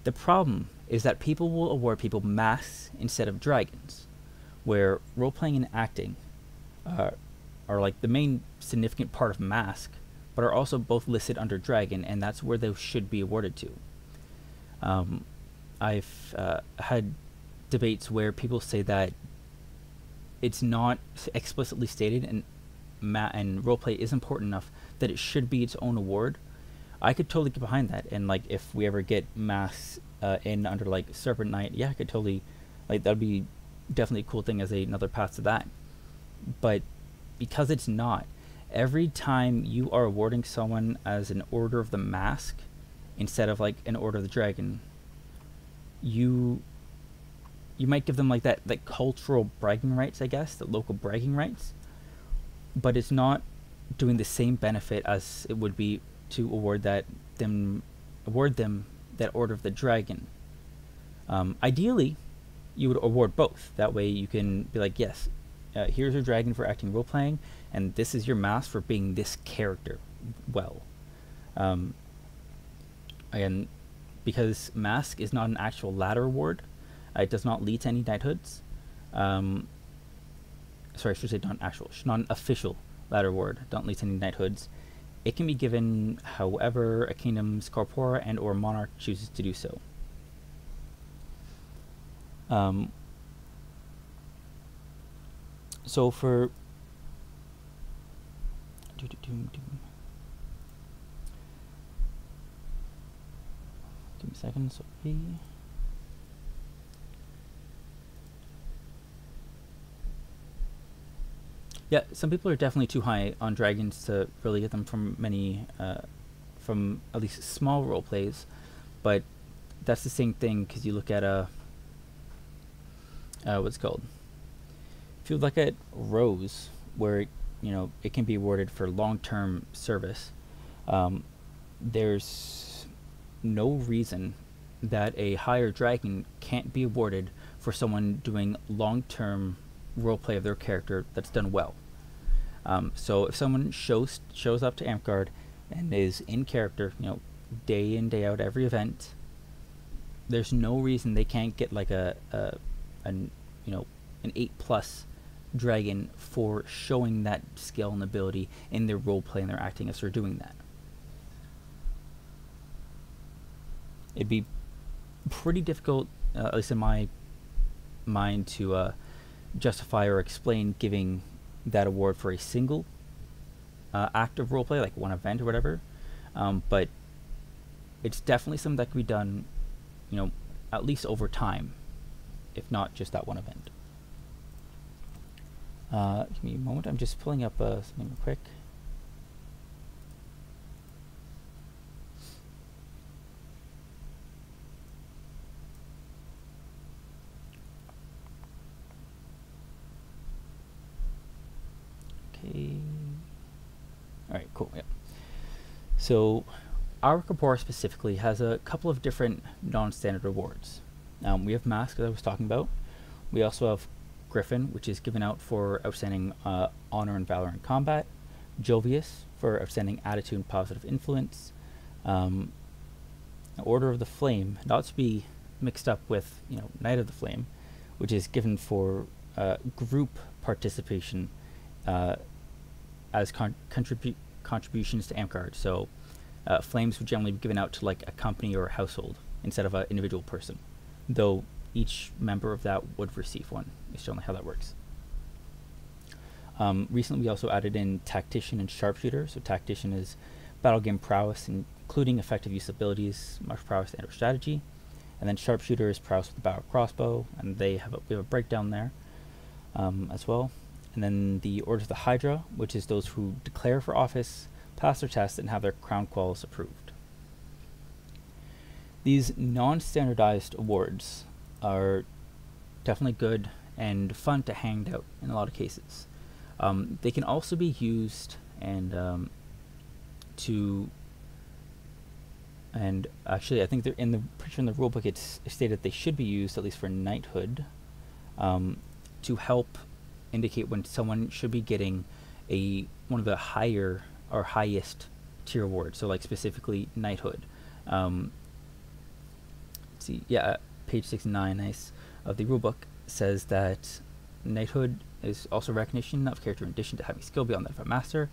The problem is that people will award people masks instead of dragons, where role-playing and acting are the main significant part of mask, but are also both listed under dragon, and that's where those should be awarded to. I've had debates where people say that it's not explicitly stated and roleplay is important enough that it should be its own award. I could totally get behind that, and if we ever get masks in under Serpent Knight, yeah, I could totally, that'd be definitely a cool thing as another path to that. But because it's not, every time you are awarding someone as an Order of the Mask instead of an Order of the Dragon, you might give them that cultural bragging rights, I guess, the local bragging rights, but it's not doing the same benefit as it would be to award them that Order of the Dragon. Ideally, you would award both. That way you can be yes, here's your dragon for acting role-playing, and this is your mask for being this character well. Again, because mask is not an actual ladder award, it does not lead to any knighthoods. Sorry, I should say not an official ladder award. Don't lead to any knighthoods. It can be given however a kingdom's corpora and or monarch chooses to do so. So for give me a second. Sorry. Yeah, some people are definitely too high on dragons to really get them from from at least small role plays, but that's the same thing because you look at what's it called? If you look at Rose, where it can be awarded for long-term service, there's no reason that a higher dragon can't be awarded for someone doing long-term roleplay of their character that's done well. So if someone shows up to Amtgard and is in character, day in, day out, every event, there's no reason they can't get an 8+ dragon for showing that skill and ability in their roleplay and their acting as they're doing that. It'd be pretty difficult, at least in my mind, to justify or explain giving that award for a single act of roleplay, like one event or whatever. But it's definitely something that can be done, at least over time, if not just that one event. Give me a moment. I'm just pulling up something real quick. Alright, cool, yeah. So, our corpora specifically has a couple of different non-standard rewards. We have Mask, as I was talking about. We also have Griffin, which is given out for outstanding honor and valor in combat. Jovius, for outstanding attitude and positive influence. Order of the Flame, not to be mixed up with, Knight of the Flame, which is given for group participation as contributions to Amtgard. So flames would generally be given out to like a company or a household instead of an individual person, though each member of that would receive one. It's generally how that works. Recently we also added in Tactician and Sharpshooter. So Tactician is battle game prowess, including effective use abilities, martial prowess, and or strategy. And then Sharpshooter is prowess with the battle crossbow, and we have a breakdown there as well. And then the Order of the Hydra, which is those who declare for office, pass their test, and have their crown quals approved. These non-standardized awards are definitely good and fun to hand out in a lot of cases. They can also be used and actually I think they're pretty sure in the rulebook it's stated they should be used, at least for knighthood, to help indicate when someone should be getting one of the higher or highest tier awards. So like specifically knighthood. Let's see, yeah, page 69, nice, of the rulebook says that knighthood is also recognition of character in addition to having skill beyond that of a master.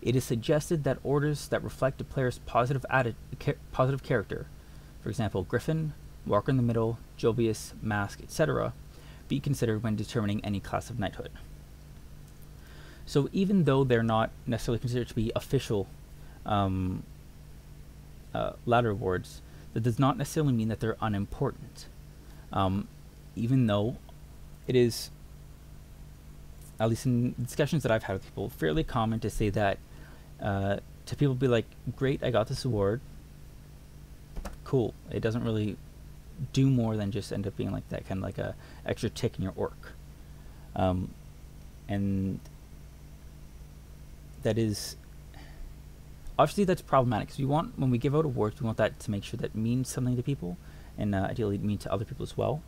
It is suggested that orders that reflect a player's positive character, for example, Griffin, Walker in the Middle, Jovius, Mask, etc., be considered when determining any class of knighthood. So even though they're not necessarily considered to be official ladder awards, that does not necessarily mean that they're unimportant. Even though it is, at least in discussions that I've had with people, fairly common to say that to people be like, great, I got this award, cool. It doesn't really do more than just end up being like that, kind of like a extra tick in your orc. And that is, obviously that's problematic, because when we give out awards, we want that to make sure that means something to people, and ideally mean to other people as well.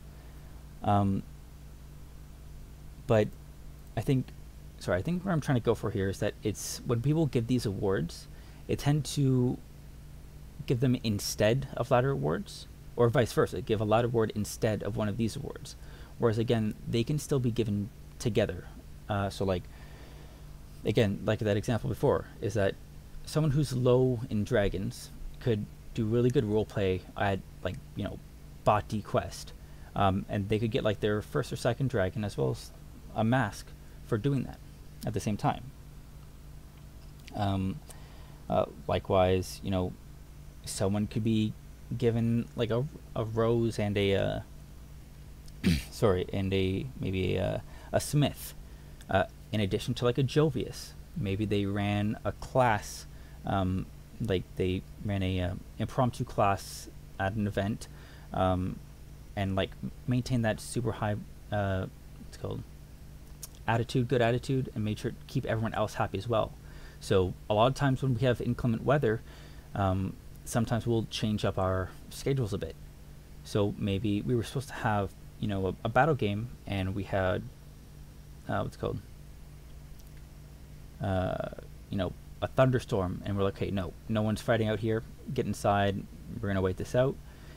But I think where I'm trying to go for here is that it's when people give these awards, they tend to give them instead of ladder awards, or vice versa, give a ladder award instead of one of these awards. Whereas again, they can still be given together. So like, again, like that example before, is that someone who's low in dragons could do really good roleplay at like, bot D quest, and they could get like their first or second dragon as well as a mask for doing that at the same time. Likewise, someone could be given like a rose and a sorry, and maybe a smith, in addition to like a Jovius. Maybe they ran a class, like they ran a impromptu class at an event, and like maintained that super high what's it called, good attitude, and made sure to keep everyone else happy as well. So a lot of times when we have inclement weather, sometimes we'll change up our schedules a bit. So maybe we were supposed to have a battle game, and we had what's it called, a thunderstorm, and we're like, okay, no one's fighting out here, get inside, we're gonna wait this out,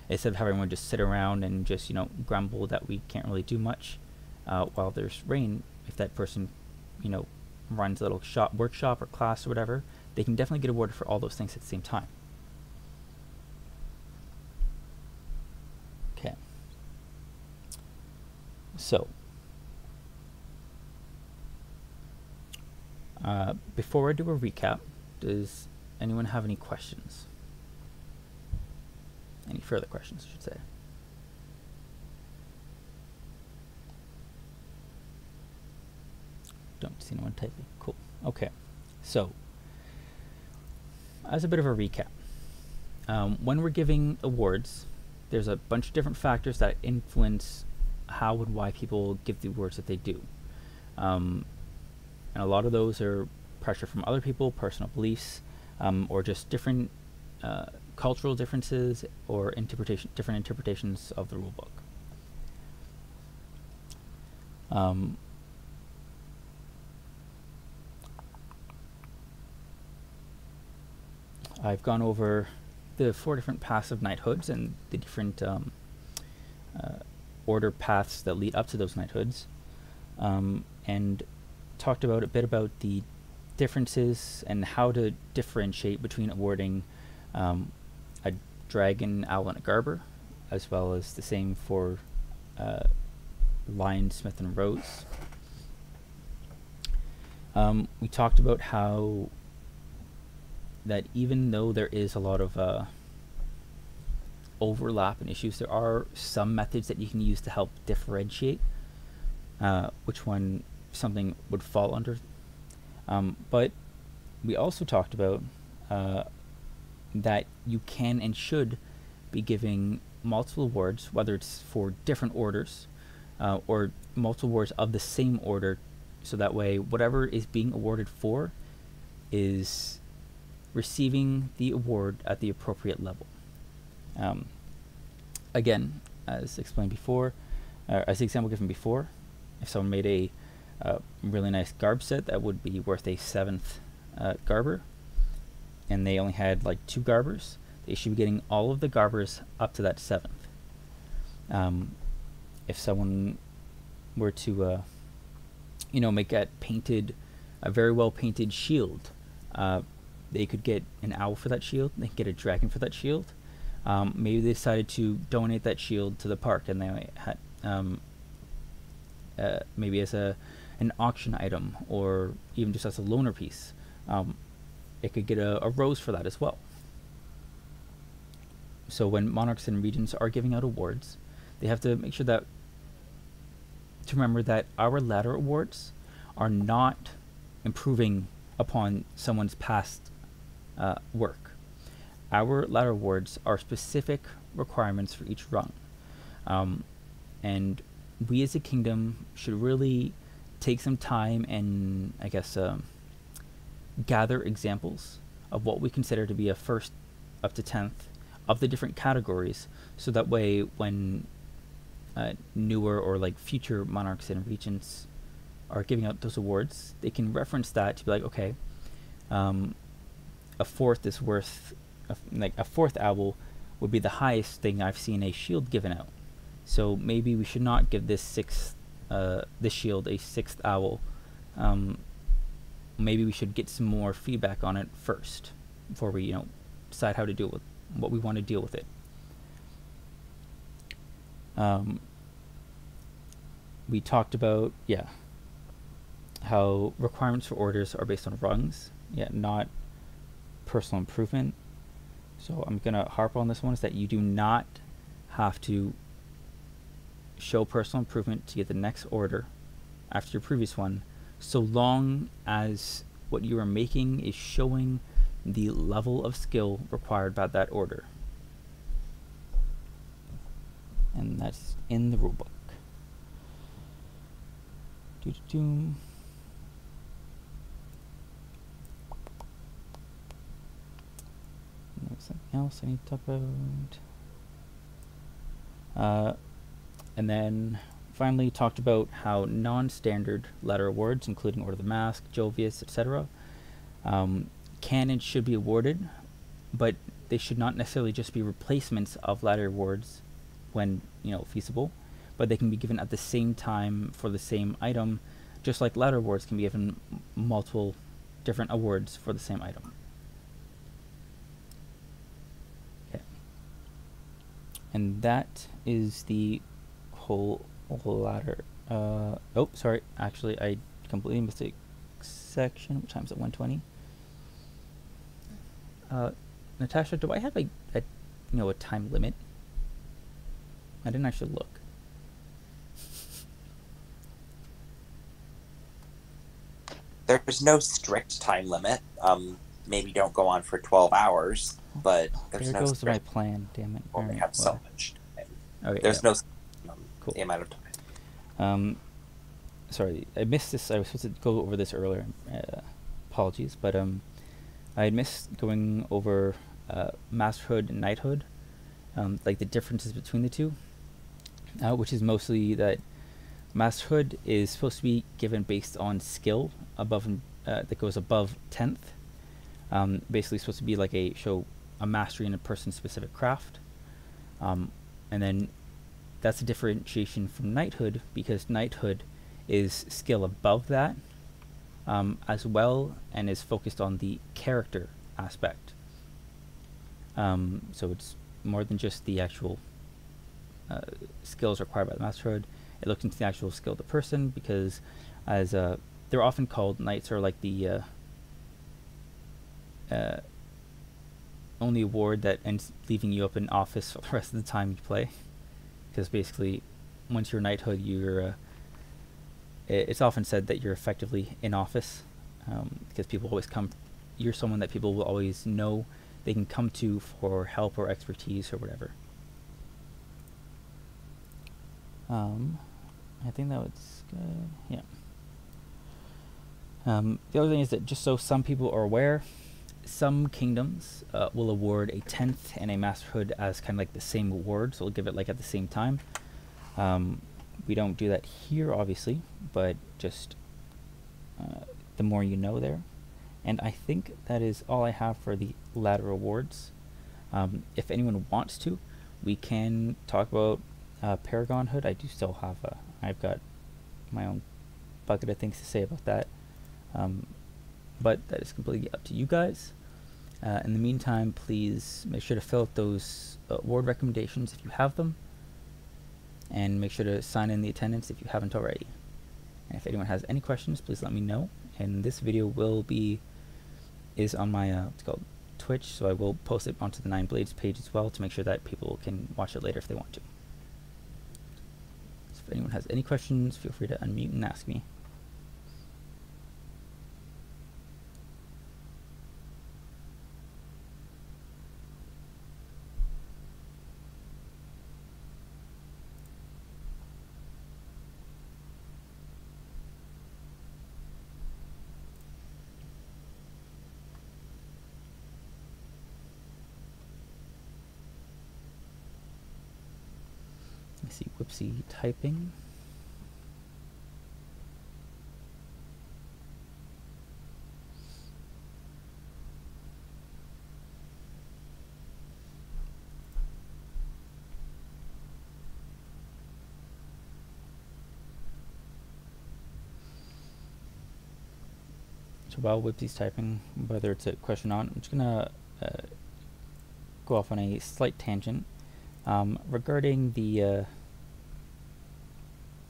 instead of having everyone just sit around and just grumble that we can't really do much while there's rain. If that person runs a little workshop or class or whatever, they can definitely get awarded for all those things at the same time. Okay, so before I do a recap, does anyone have any questions? Any further questions, I should say. Don't see anyone typing. Cool. Okay. So, as a bit of a recap, when we're giving awards, there's a bunch of different factors that influence how and why people give the awards that they do. and a lot of those are pressure from other people, personal beliefs, or just different cultural differences or different interpretations of the rulebook. I've gone over the 4 different paths of knighthoods and the different order paths that lead up to those knighthoods, and talked about a bit about the differences and how to differentiate between awarding a dragon, owl, and a garber, as well as the same for lion, smith, and rose. We talked about how that even though there is a lot of overlap and issues, there are some methods that you can use to help differentiate which one something would fall under. But we also talked about that you can and should be giving multiple awards, whether it's for different orders or multiple awards of the same order, so that way whatever is being awarded for is receiving the award at the appropriate level. Again, as explained before, as the example given before, if someone made a really nice garb set that would be worth a 7th garber, and they only had like 2 garbers, they should be getting all of the garbers up to that 7th. If someone were to make a very well painted shield, they could get an owl for that shield, they could get a dragon for that shield. Maybe they decided to donate that shield to the park, and they had maybe as an auction item, or even just as a loaner piece. It could get a rose for that as well. So when monarchs and regents are giving out awards, they have to make sure to remember that our ladder awards are not improving upon someone's past work. Our ladder awards are specific requirements for each rung, and we as a kingdom should really take some time and, I guess, gather examples of what we consider to be a 1st up to 10th of the different categories, so that way when newer or like future monarchs and regents are giving out those awards, they can reference that to be like, okay, a 4th is worth, like a 4th owl would be the highest thing I've seen a shield given out. So maybe we should not give this this shield a 6th owl. Maybe we should get some more feedback on it first before we, decide how to deal with what we want to deal with it. We talked about, how requirements for orders are based on rungs, not personal improvement. So I'm going to harp on this one, is that you do not have to show personal improvement to get the next order after your previous one, so long as what you are making is showing the level of skill required by that order. And that's in the rulebook. There's something else I need to talk about. And then finally talked about how non-standard ladder awards, including Order of the Mask, Jovius, etc., can and should be awarded, but they should not necessarily just be replacements of ladder awards when feasible, but they can be given at the same time for the same item, just like ladder awards can be given multiple different awards for the same item. Okay. And that is the whole ladder. Oh, sorry. Actually, I completely missed a section. What time is it? 1:20. Natasha, do I have a time limit? I didn't actually look.
There's no strict time limit. Maybe don't go on for 12 hours, but there's
There
no
goes my
strict.
plan. Damn it.
Only have so much time.
Okay,
There's no
cool.
the amount of time.
sorry, I missed this. I was supposed to go over this earlier. Apologies, but I had missed going over Masterhood and Knighthood, like the differences between the two, which is mostly that Masterhood is supposed to be given based on skill above that goes above 10th. Basically, supposed to be like show a mastery in a person's specific craft, and then that's a differentiation from Knighthood, because Knighthood is skill above that as well, and is focused on the character aspect. So it's more than just the actual skills required by the Masterhood. It looks into the actual skill of the person, because as they're often called, knights are like the only award that ends leaving you up in office for the rest of the time you play, because basically once you're knighthood, you're it's often said that you're effectively in office, because people always come, you're someone that people will always know they can come to for help or expertise or whatever. I think that was good. Yeah. The other thing is that, just so some people are aware, some kingdoms will award a 10th and a masterhood as kind of like the same award, so we'll give it like at the same time. We don't do that here, obviously, but just the more you know there. And I think that is all I have for the ladder awards. If anyone wants to, we can talk about Paragonhood. I do still have I've got my own bucket of things to say about that. But that is completely up to you guys. In the meantime, please make sure to fill out those award recommendations if you have them, and make sure to sign in the attendance if you haven't already. And if anyone has any questions, please let me know. And this video is on my what's called Twitch, so I will post it onto the Nine Blades page as well, to make sure that people can watch it later if they want to. So if anyone has any questions, feel free to unmute and ask me. I see Whoopsie typing. So while Whoopsie's typing, whether it's a question on, I'm just gonna go off on a slight tangent regarding the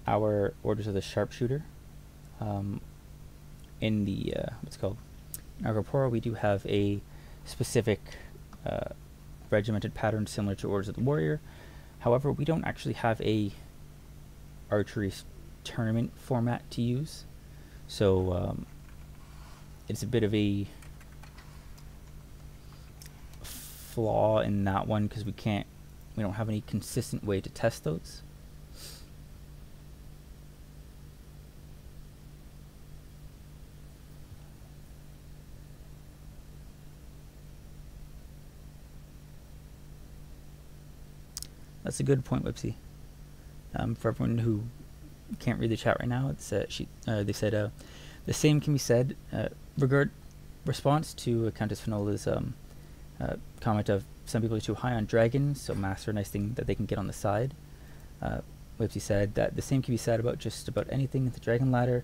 our orders of the Sharpshooter. In the what's called Agropora, we do have a specific regimented pattern similar to Orders of the Warrior. However, we don't actually have a archery tournament format to use, so it's a bit of a flaw in that one, because we don't have any consistent way to test those. That's a good point, Whoopsie. For everyone who can't read the chat right now, it's they said the same can be said response to Countess Finola's comment of some people are too high on dragons, so master a nice thing that they can get on the side. Whoopsie said that the same can be said about just about anything in the dragon ladder.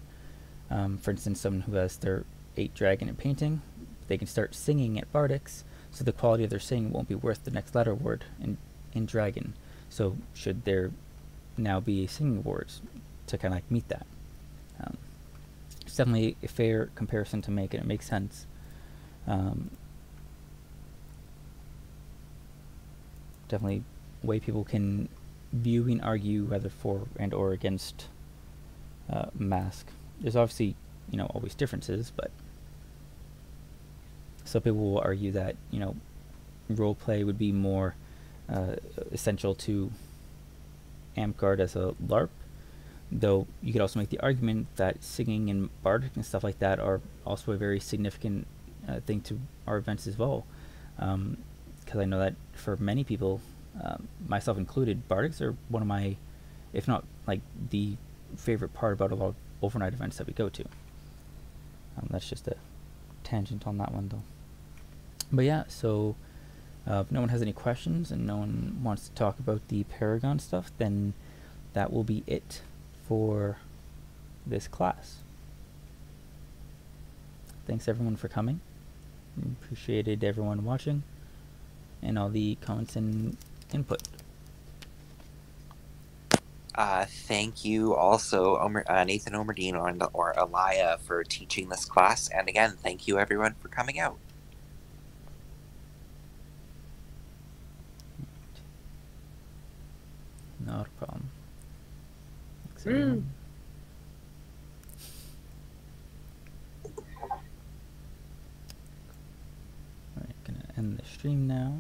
For instance, someone who has their 8 dragon in painting, they can start singing at Bardics, so the quality of their singing won't be worth the next ladder award in dragon. So should there now be singing awards to kind of like meet that? It's definitely a fair comparison to make, and it makes sense. Definitely a way people can view and argue whether for and or against mask. There's obviously, always differences, but some people will argue that, roleplay would be more essential to Amtgard as a LARP, Though you could also make the argument that singing and bardic and stuff like that are also a very significant thing to our events as well. Because I know that for many people, myself included, bardics are one of my, if not like the favorite part about a lot of overnight events that we go to. That's just a tangent on that one though. But yeah, so if no one has any questions and no one wants to talk about the Paragon stuff, then that will be it for this class. Thanks everyone for coming. Appreciated everyone watching and all the comments and input.
Thank you also, Nathan Omerdino or Alaya, for teaching this class. And again, thank you everyone for coming out.
Not a problem. Thanks, everyone. Alright, gonna end the stream now.